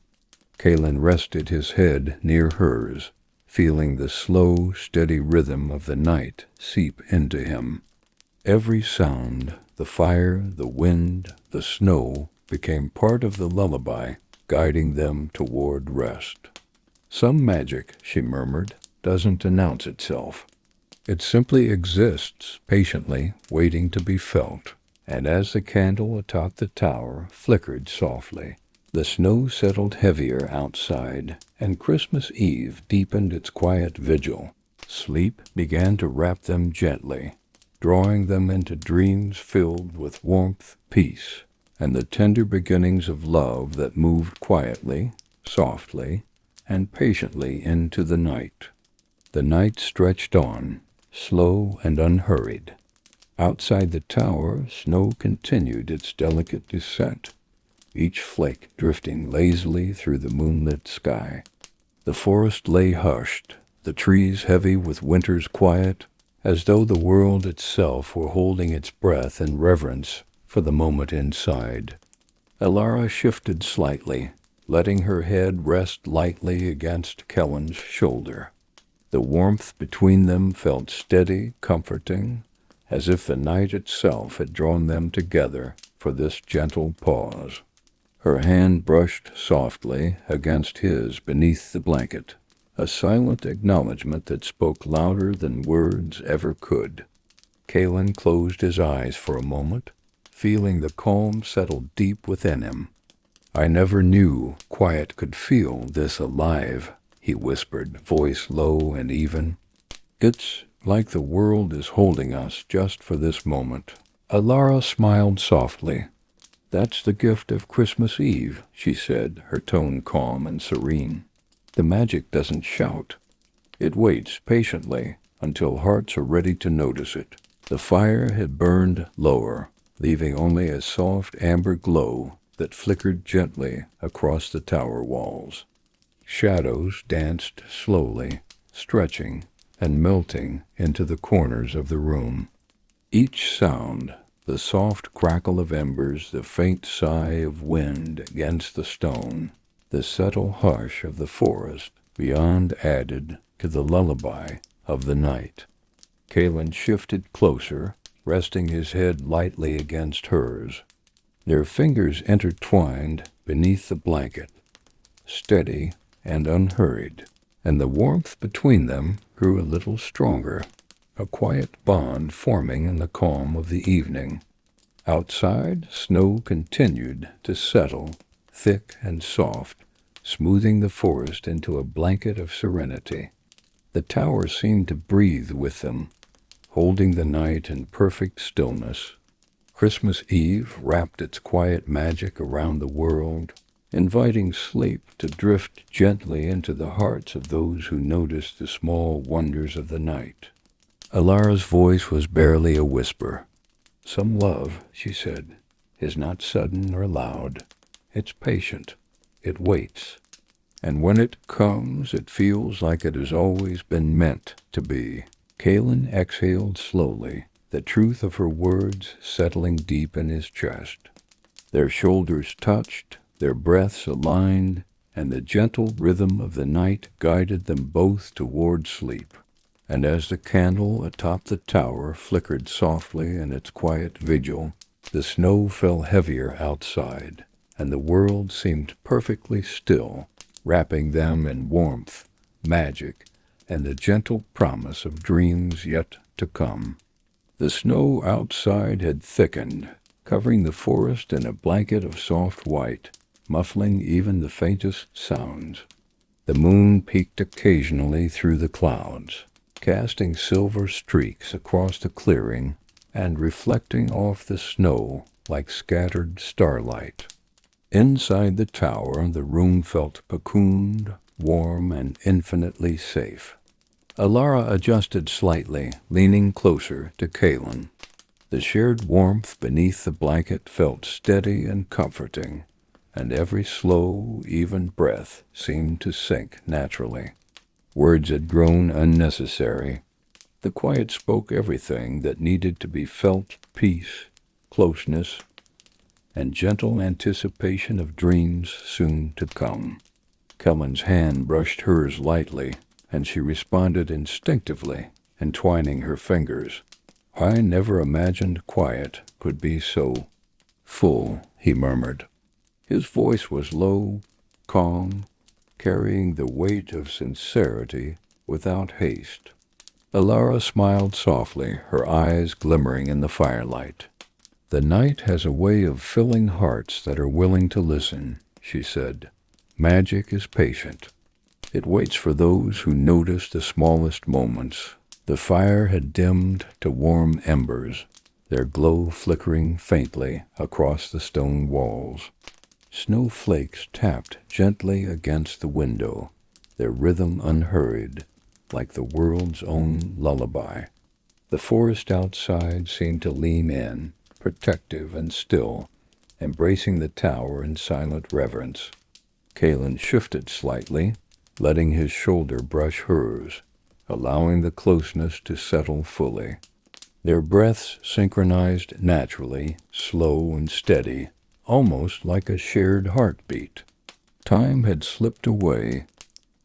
Kalen rested his head near hers, feeling the slow, steady rhythm of the night seep into him. Every sound, the fire, the wind, the snow, became part of the lullaby, guiding them toward rest. Some magic, she murmured, doesn't announce itself. It simply exists, patiently, waiting to be felt. And as the candle atop the tower flickered softly, the snow settled heavier outside, and Christmas Eve deepened its quiet vigil. Sleep began to wrap them gently, drawing them into dreams filled with warmth, peace, and the tender beginnings of love that moved quietly, softly, and patiently into the night. The night stretched on, slow and unhurried. Outside the tower, snow continued its delicate descent, each flake drifting lazily through the moonlit sky. The forest lay hushed, the trees heavy with winter's quiet, as though the world itself were holding its breath in reverence for the moment inside. Elara shifted slightly, letting her head rest lightly against Kellen's shoulder. The warmth between them felt steady, comforting, as if the night itself had drawn them together for this gentle pause. Her hand brushed softly against his beneath the blanket, a silent acknowledgment that spoke louder than words ever could. Kalen closed his eyes for a moment, feeling the calm settle deep within him. I never knew quiet could feel this alive, he whispered, voice low and even. It's like the world is holding us just for this moment. Elara smiled softly. That's the gift of Christmas Eve, she said, her tone calm and serene. The magic doesn't shout. It waits patiently until hearts are ready to notice it. The fire had burned lower, leaving only a soft amber glow that flickered gently across the tower walls. Shadows danced slowly, stretching and melting into the corners of the room. Each sound, the soft crackle of embers, the faint sigh of wind against the stone, the subtle hush of the forest beyond added to the lullaby of the night. Kalen shifted closer, resting his head lightly against hers. Their fingers intertwined beneath the blanket, steady and unhurried, and the warmth between them grew a little stronger, a quiet bond forming in the calm of the evening. Outside, snow continued to settle, thick and soft, smoothing the forest into a blanket of serenity. The tower seemed to breathe with them, holding the night in perfect stillness. Christmas Eve wrapped its quiet magic around the world, inviting sleep to drift gently into the hearts of those who noticed the small wonders of the night. Alara's voice was barely a whisper. Some love, she said, is not sudden or loud. It's patient. It waits. And when it comes, it feels like it has always been meant to be. Kalen exhaled slowly, the truth of her words settling deep in his chest. Their shoulders touched, their breaths aligned, and the gentle rhythm of the night guided them both toward sleep. And as the candle atop the tower flickered softly in its quiet vigil, the snow fell heavier outside, and the world seemed perfectly still, wrapping them in warmth, magic, and the gentle promise of dreams yet to come. The snow outside had thickened, covering the forest in a blanket of soft white, muffling even the faintest sounds. The moon peeked occasionally through the clouds, casting silver streaks across the clearing and reflecting off the snow like scattered starlight. Inside the tower, the room felt cocooned, warm, and infinitely safe. Alara adjusted slightly, leaning closer to Kaelin. The shared warmth beneath the blanket felt steady and comforting, and every slow, even breath seemed to sink naturally. Words had grown unnecessary. The quiet spoke everything that needed to be felt: peace, closeness, and gentle anticipation of dreams soon to come. Kellen's hand brushed hers lightly, and she responded instinctively, entwining her fingers. "I never imagined quiet could be so full," he murmured. His voice was low, calm, carrying the weight of sincerity without haste. Alara smiled softly, her eyes glimmering in the firelight. "The night has a way of filling hearts that are willing to listen," she said. "Magic is patient. It waits for those who notice the smallest moments." The fire had dimmed to warm embers, their glow flickering faintly across the stone walls. Snowflakes tapped gently against the window, their rhythm unhurried, like the world's own lullaby. The forest outside seemed to lean in, protective and still, embracing the tower in silent reverence. Kaelin shifted slightly, letting his shoulder brush hers, allowing the closeness to settle fully. Their breaths synchronized naturally, slow and steady, almost like a shared heartbeat. Time had slipped away.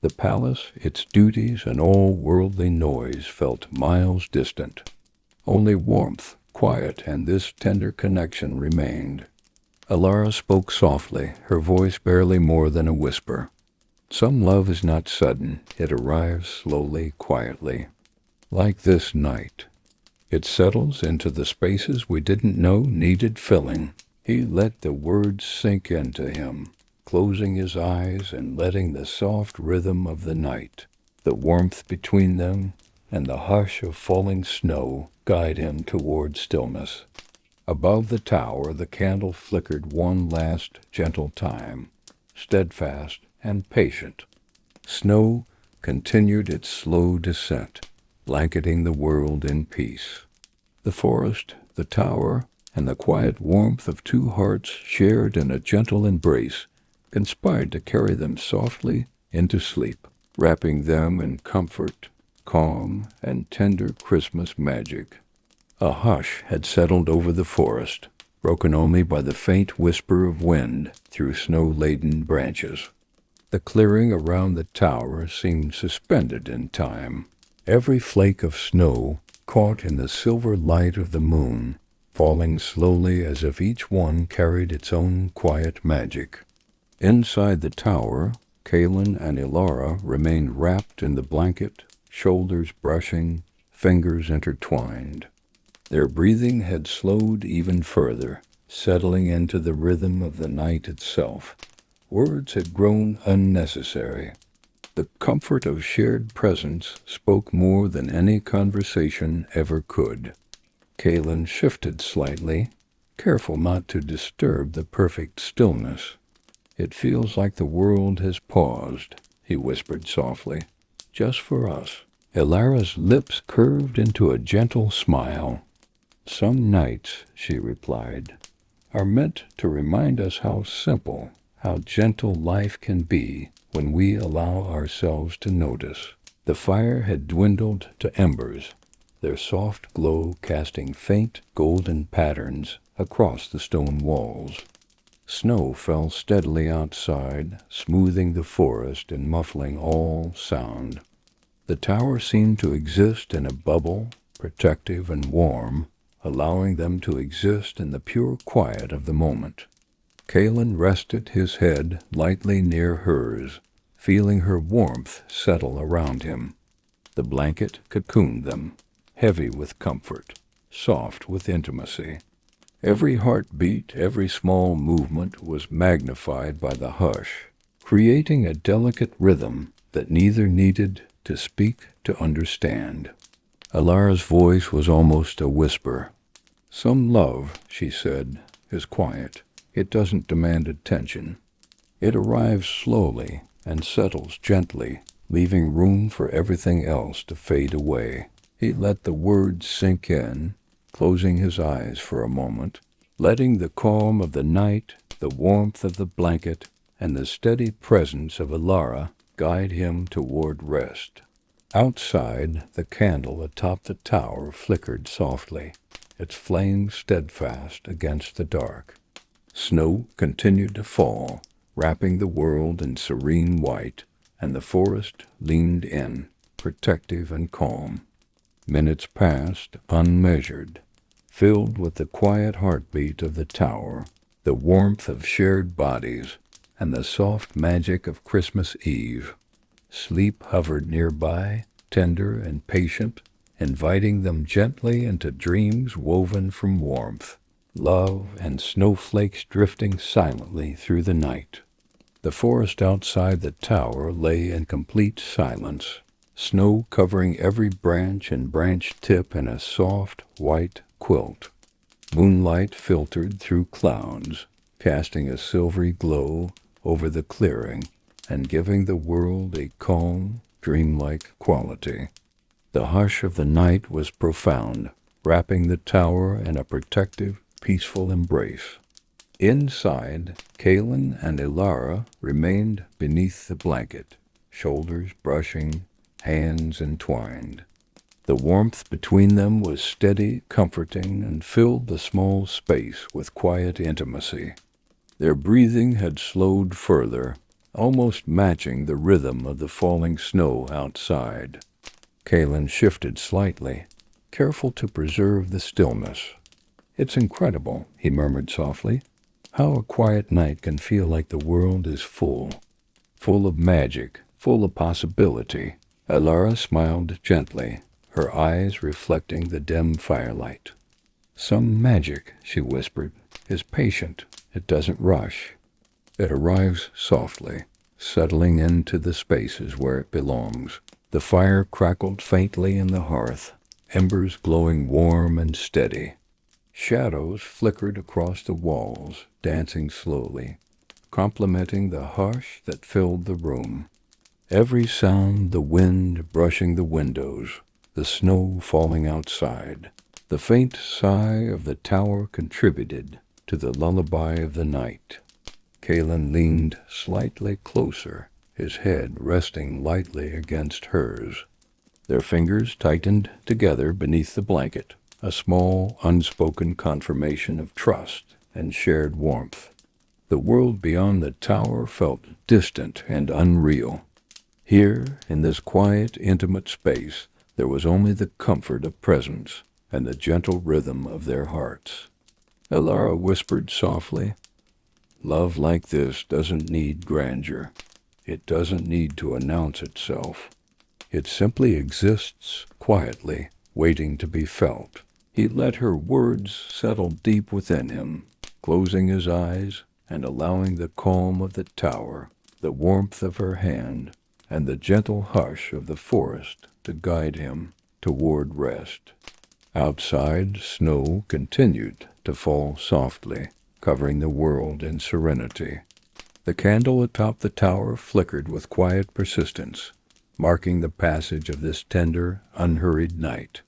The palace, its duties, and all worldly noise felt miles distant. Only warmth, quiet, and this tender connection remained. Alara spoke softly, her voice barely more than a whisper. "Some love is not sudden. It arrives slowly, quietly. Like this night. It settles into the spaces we didn't know needed filling." He let the words sink into him, closing his eyes and letting the soft rhythm of the night, the warmth between them, and the hush of falling snow guide him toward stillness. Above the tower, the candle flickered one last gentle time, steadfast and patient. Snow continued its slow descent, blanketing the world in peace. The forest, the tower, and the quiet warmth of two hearts shared in a gentle embrace conspired to carry them softly into sleep, wrapping them in comfort, calm, and tender Christmas magic. A hush had settled over the forest, broken only by the faint whisper of wind through snow-laden branches. The clearing around the tower seemed suspended in time, every flake of snow caught in the silver light of the moon, falling slowly as if each one carried its own quiet magic. Inside the tower, Kaelin and Alara remained wrapped in the blanket, shoulders brushing, fingers intertwined. Their breathing had slowed even further, settling into the rhythm of the night itself. Words had grown unnecessary. The comfort of shared presence spoke more than any conversation ever could. Kaelin shifted slightly, careful not to disturb the perfect stillness. "It feels like the world has paused," he whispered softly. "Just for us." Alara's lips curved into a gentle smile. "Some nights," she replied, "are meant to remind us how simple, how gentle life can be when we allow ourselves to notice." The fire had dwindled to embers, their soft glow casting faint golden patterns across the stone walls. Snow fell steadily outside, smoothing the forest and muffling all sound. The tower seemed to exist in a bubble, protective and warm, allowing them to exist in the pure quiet of the moment. Kalen rested his head lightly near hers, feeling her warmth settle around him. The blanket cocooned them, heavy with comfort, soft with intimacy. Every heartbeat, every small movement was magnified by the hush, creating a delicate rhythm that neither needed to speak to understand. Alara's voice was almost a whisper. "Some love," she said, "is quiet. It doesn't demand attention. It arrives slowly and settles gently, leaving room for everything else to fade away." He let the words sink in, closing his eyes for a moment, letting the calm of the night, the warmth of the blanket, and the steady presence of Alara guide him toward rest. Outside, the candle atop the tower flickered softly, its flame steadfast against the dark. Snow continued to fall, wrapping the world in serene white, and the forest leaned in, protective and calm. Minutes passed, unmeasured, filled with the quiet heartbeat of the tower, the warmth of shared bodies, and the soft magic of Christmas Eve. Sleep hovered nearby, tender and patient, inviting them gently into dreams woven from warmth, love, and snowflakes drifting silently through the night. The forest outside the tower lay in complete silence, snow covering every branch and branch tip in a soft, white quilt. Moonlight filtered through clouds, casting a silvery glow over the clearing and giving the world a calm, dreamlike quality. The hush of the night was profound, wrapping the tower in a protective, peaceful embrace. Inside, Kalen and Alara remained beneath the blanket, shoulders brushing, hands entwined. The warmth between them was steady, comforting, and filled the small space with quiet intimacy. Their breathing had slowed further, almost matching the rhythm of the falling snow outside. Kalen shifted slightly, careful to preserve the stillness. "It's incredible," he murmured softly, "how a quiet night can feel like the world is full of magic, full of possibility." Alara smiled gently, her eyes reflecting the dim firelight. "Some magic," she whispered, "is patient. It doesn't rush. It arrives softly, settling into the spaces where it belongs." The fire crackled faintly in the hearth, embers glowing warm and steady. Shadows flickered across the walls, dancing slowly, complementing the hush that filled the room. Every sound, the wind brushing the windows, the snow falling outside, the faint sigh of the tower contributed to the lullaby of the night. Kalen leaned slightly closer, his head resting lightly against hers. Their fingers tightened together beneath the blanket, a small, unspoken confirmation of trust and shared warmth. The world beyond the tower felt distant and unreal. Here, in this quiet, intimate space, there was only the comfort of presence and the gentle rhythm of their hearts. Alara whispered softly, "Love like this doesn't need grandeur. It doesn't need to announce itself. It simply exists quietly, waiting to be felt." He let her words settle deep within him, closing his eyes and allowing the calm of the tower, the warmth of her hand, and the gentle hush of the forest to guide him toward rest. Outside, snow continued to fall softly, covering the world in serenity. The candle atop the tower flickered with quiet persistence, marking the passage of this tender, unhurried night.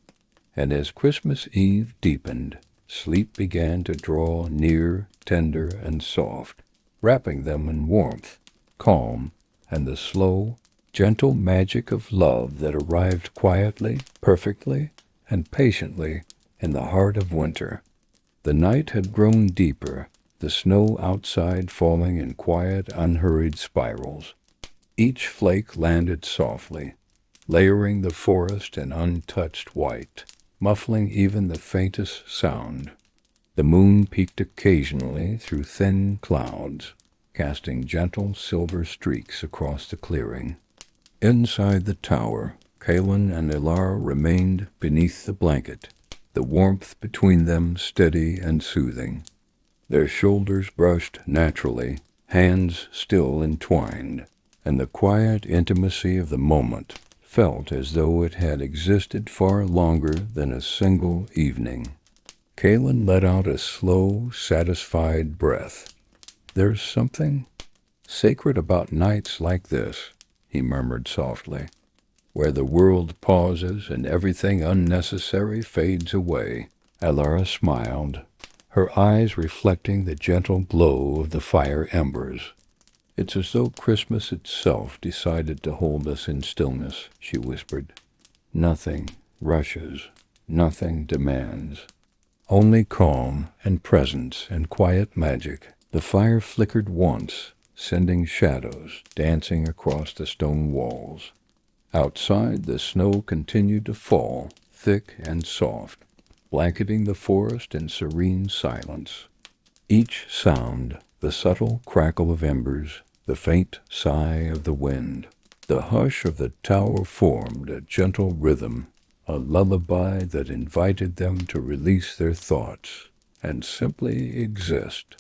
And as Christmas Eve deepened, sleep began to draw near, tender and soft, wrapping them in warmth, calm, and the slow, gentle magic of love that arrived quietly, perfectly, and patiently in the heart of winter. The night had grown deeper, the snow outside falling in quiet, unhurried spirals. Each flake landed softly, layering the forest in untouched white, muffling even the faintest sound. The moon peeked occasionally through thin clouds, casting gentle silver streaks across the clearing. Inside the tower, Kalen and Ilara remained beneath the blanket, the warmth between them steady and soothing. Their shoulders brushed naturally, hands still entwined, and the quiet intimacy of the moment felt as though it had existed far longer than a single evening. Kalen let out a slow, satisfied breath. "There's something sacred about nights like this," he murmured softly, "where the world pauses and everything unnecessary fades away." Ilara smiled, her eyes reflecting the gentle glow of the fire embers. "It's as though Christmas itself decided to hold us in stillness," she whispered. "Nothing rushes, nothing demands. Only calm and presence and quiet magic." The fire flickered once, sending shadows dancing across the stone walls. Outside, the snow continued to fall, thick and soft, blanketing the forest in serene silence. Each sound, the subtle crackle of embers, the faint sigh of the wind, the hush of the tower formed a gentle rhythm, a lullaby that invited them to release their thoughts and simply exist.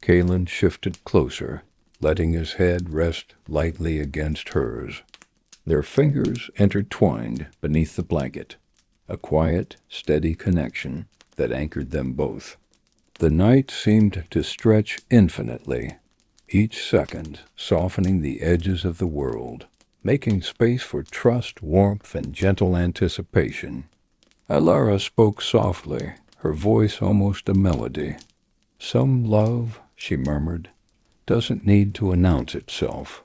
Kalen shifted closer, letting his head rest lightly against hers. Their fingers intertwined beneath the blanket, a quiet, steady connection that anchored them both. The night seemed to stretch infinitely, each second softening the edges of the world, making space for trust, warmth, and gentle anticipation. Ilara spoke softly, her voice almost a melody. "Some love," she murmured, "doesn't need to announce itself.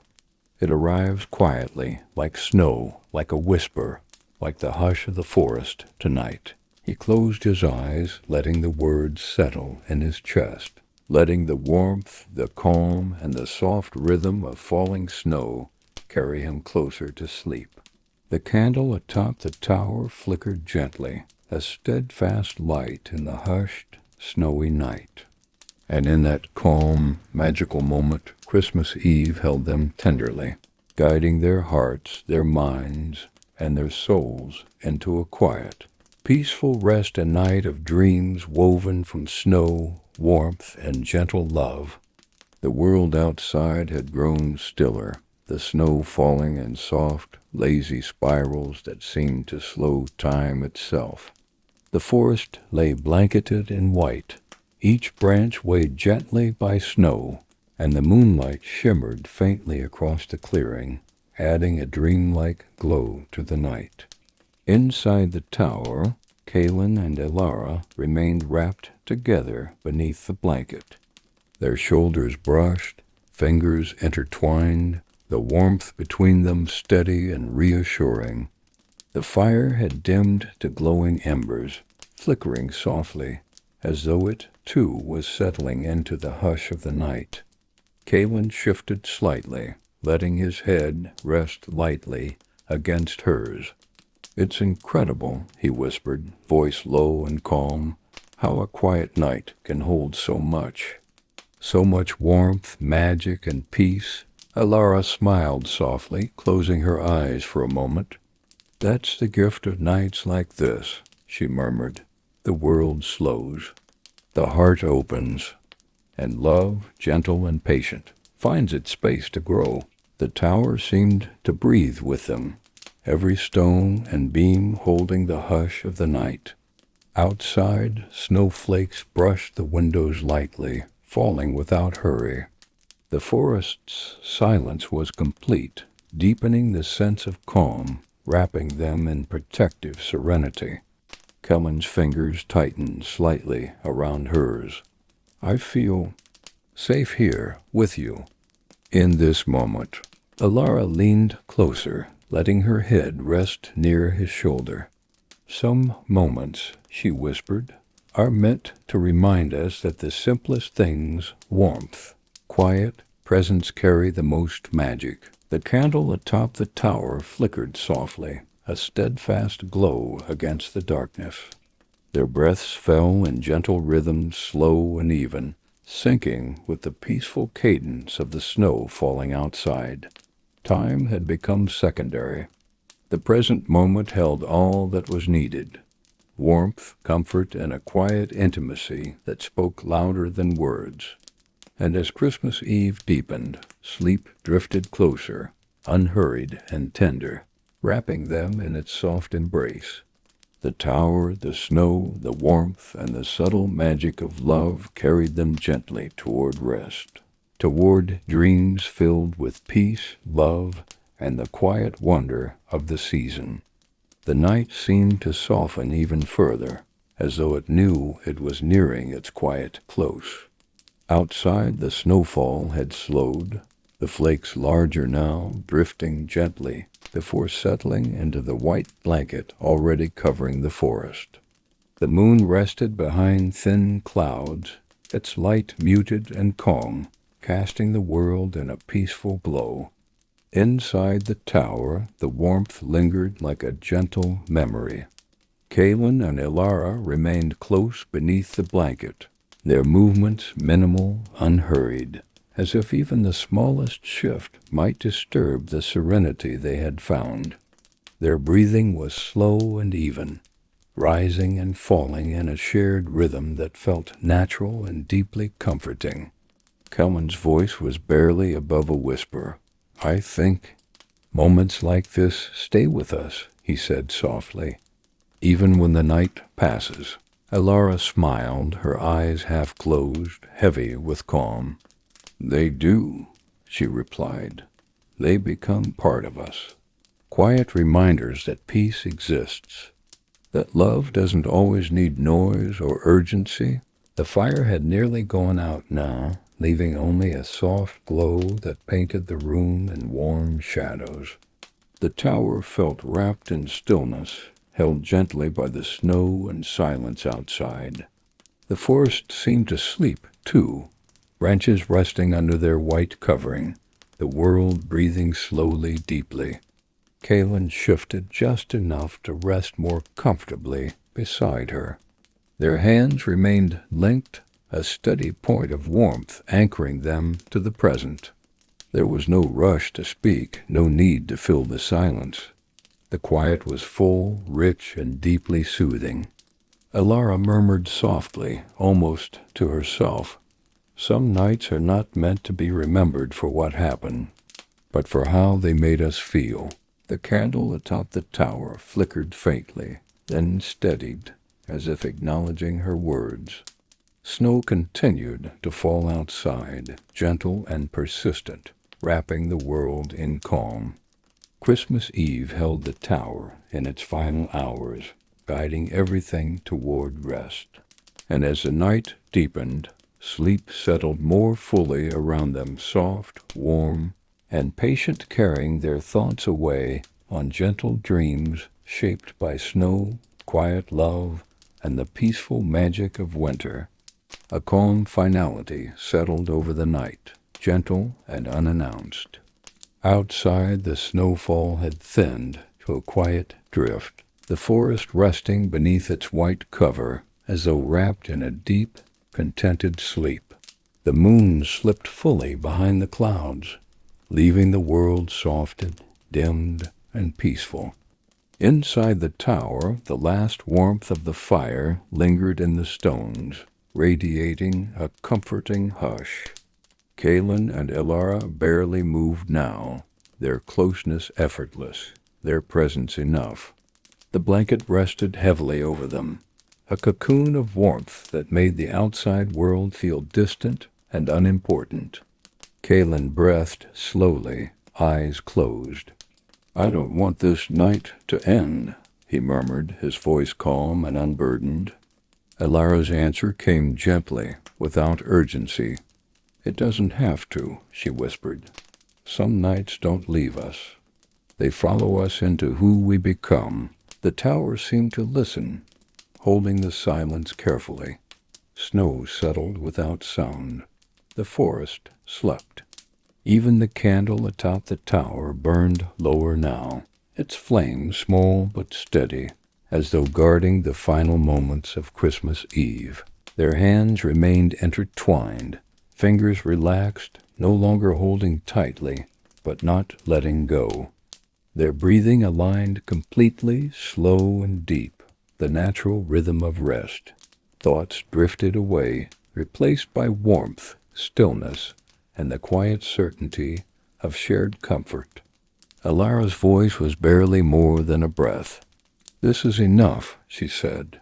It arrives quietly, like snow, like a whisper, like the hush of the forest tonight." He closed his eyes, letting the words settle in his chest, letting the warmth, the calm, and the soft rhythm of falling snow carry him closer to sleep. The candle atop the tower flickered gently, a steadfast light in the hushed, snowy night. And in that calm, magical moment, Christmas Eve held them tenderly, guiding their hearts, their minds, and their souls into a quiet, peaceful rest, a night of dreams woven from snow, warmth, and gentle love. The world outside had grown stiller, the snow falling in soft, lazy spirals that seemed to slow time itself. The forest lay blanketed in white, each branch weighed gently by snow, and the moonlight shimmered faintly across the clearing, adding a dreamlike glow to the night. Inside the tower, Kalen and Ilara remained wrapped together beneath the blanket, their shoulders brushed, fingers intertwined, the warmth between them steady and reassuring. The fire had dimmed to glowing embers, flickering softly, as though it, too, was settling into the hush of the night. Kalen shifted slightly, letting his head rest lightly against hers. "It's incredible," he whispered, voice low and calm, "how a quiet night can hold so much. So much warmth, magic, and peace." Ilara smiled softly, closing her eyes for a moment. "That's the gift of nights like this," she murmured. "The world slows. The heart opens. And love, gentle and patient, finds its space to grow." The tower seemed to breathe with them, every stone and beam holding the hush of the night. Outside, snowflakes brushed the windows lightly, falling without hurry. The forest's silence was complete, deepening the sense of calm, wrapping them in protective serenity. Kellen's fingers tightened slightly around hers. "I feel safe here with you." In this moment, Ilara leaned closer, letting her head rest near his shoulder. Some moments, she whispered, are meant to remind us that the simplest things, warmth, quiet, presence carry the most magic. The candle atop the tower flickered softly, a steadfast glow against the darkness. Their breaths fell in gentle rhythms, slow and even, syncing with the peaceful cadence of the snow falling outside. Time had become secondary. The present moment held all that was needed: warmth, comfort, and a quiet intimacy that spoke louder than words. And as Christmas Eve deepened, sleep drifted closer, unhurried and tender, wrapping them in its soft embrace. The tower, the snow, the warmth, and the subtle magic of love carried them gently toward rest, toward dreams filled with peace, love, and the quiet wonder of the season. The night seemed to soften even further, as though it knew it was nearing its quiet close. Outside, the snowfall had slowed, the flakes larger now, drifting gently before settling into the white blanket already covering the forest. The moon rested behind thin clouds, its light muted and calm, casting the world in a peaceful glow. Inside the tower, the warmth lingered like a gentle memory. Kaylin and Ilara remained close beneath the blanket, their movements minimal, unhurried, as if even the smallest shift might disturb the serenity they had found. Their breathing was slow and even, rising and falling in a shared rhythm that felt natural and deeply comforting. Kelman's voice was barely above a whisper. "I think moments like this stay with us," he said softly, "even when the night passes." Ilara smiled, her eyes half closed, heavy with calm. "They do," she replied. "They become part of us. Quiet reminders that peace exists, that love doesn't always need noise or urgency." The fire had nearly gone out now, leaving only a soft glow that painted the room in warm shadows. The tower felt wrapped in stillness, held gently by the snow and silence outside. The forest seemed to sleep, too, branches resting under their white covering, the world breathing slowly, deeply. Kaylin shifted just enough to rest more comfortably beside her. Their hands remained linked, a steady point of warmth anchoring them to the present. There was no rush to speak, no need to fill the silence. The quiet was full, rich, and deeply soothing. Ilara murmured softly, almost to herself, "Some nights are not meant to be remembered for what happened, but for how they made us feel." The candle atop the tower flickered faintly, then steadied, as if acknowledging her words. Snow continued to fall outside, gentle and persistent, wrapping the world in calm. Christmas Eve held the tower in its final hours, guiding everything toward rest. And as the night deepened, sleep settled more fully around them, soft, warm, and patient, carrying their thoughts away on gentle dreams shaped by snow, quiet love, and the peaceful magic of winter. A calm finality settled over the night, gentle and unannounced. Outside, the snowfall had thinned to a quiet drift, the forest resting beneath its white cover as though wrapped in a deep, contented sleep. The moon slipped fully behind the clouds, leaving the world softened, dimmed, and peaceful. Inside the tower, the last warmth of the fire lingered in the stones, radiating a comforting hush. Kaylin and Ilara barely moved now, their closeness effortless, their presence enough. The blanket rested heavily over them, a cocoon of warmth that made the outside world feel distant and unimportant. Kaylin breathed slowly, eyes closed. "I don't want this night to end," he murmured, his voice calm and unburdened. Ilara's answer came gently, without urgency. "It doesn't have to," she whispered. "Some nights don't leave us. They follow us into who we become, The tower seemed to listen, holding the silence carefully. Snow settled without sound. The forest slept. Even the candle atop the tower burned lower now, its flame small but steady, as though guarding the final moments of Christmas Eve. Their hands remained intertwined, fingers relaxed, no longer holding tightly, but not letting go. Their breathing aligned completely, slow and deep, the natural rhythm of rest. Thoughts drifted away, replaced by warmth, stillness, and the quiet certainty of shared comfort. Alara's voice was barely more than a breath. "This is enough," she said.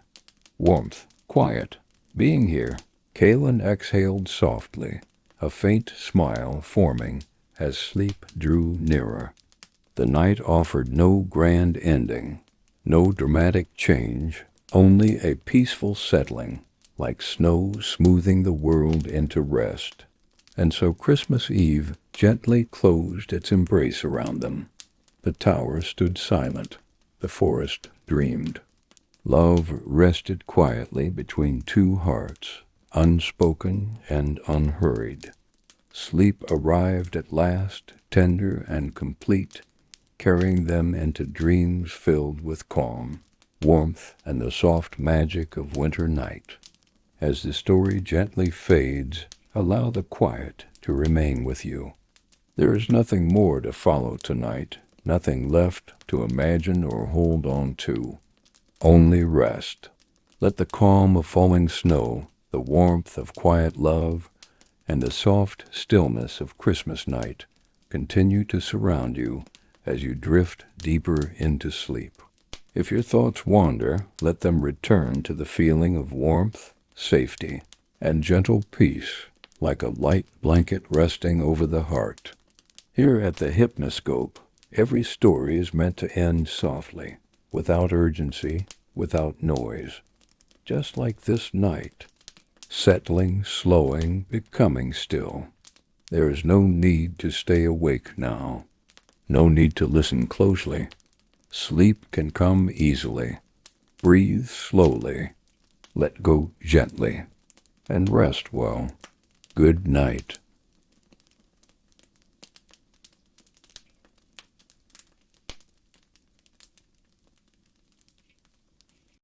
Warmth, quiet, being here. Kaelin exhaled softly, a faint smile forming as sleep drew nearer. The night offered no grand ending, no dramatic change, only a peaceful settling, like snow smoothing the world into rest. And so Christmas Eve gently closed its embrace around them. The tower stood silent. The forest dreamed. Love rested quietly between two hearts, unspoken and unhurried. Sleep arrived at last, tender and complete, carrying them into dreams filled with calm, warmth, and the soft magic of winter night. As the story gently fades, allow the quiet to remain with you. There is nothing more to follow tonight, nothing left to imagine or hold on to. Only rest. Let the calm of falling snow, the warmth of quiet love, and the soft stillness of Christmas night continue to surround you as you drift deeper into sleep. If your thoughts wander, let them return to the feeling of warmth, safety, and gentle peace, like a light blanket resting over the heart. Here at the Hypnoscope, every story is meant to end softly, without urgency, without noise. Just like this night, settling, slowing, becoming still. There is no need to stay awake now. No need to listen closely. Sleep can come easily. Breathe slowly. Let go gently. And rest well. Good night.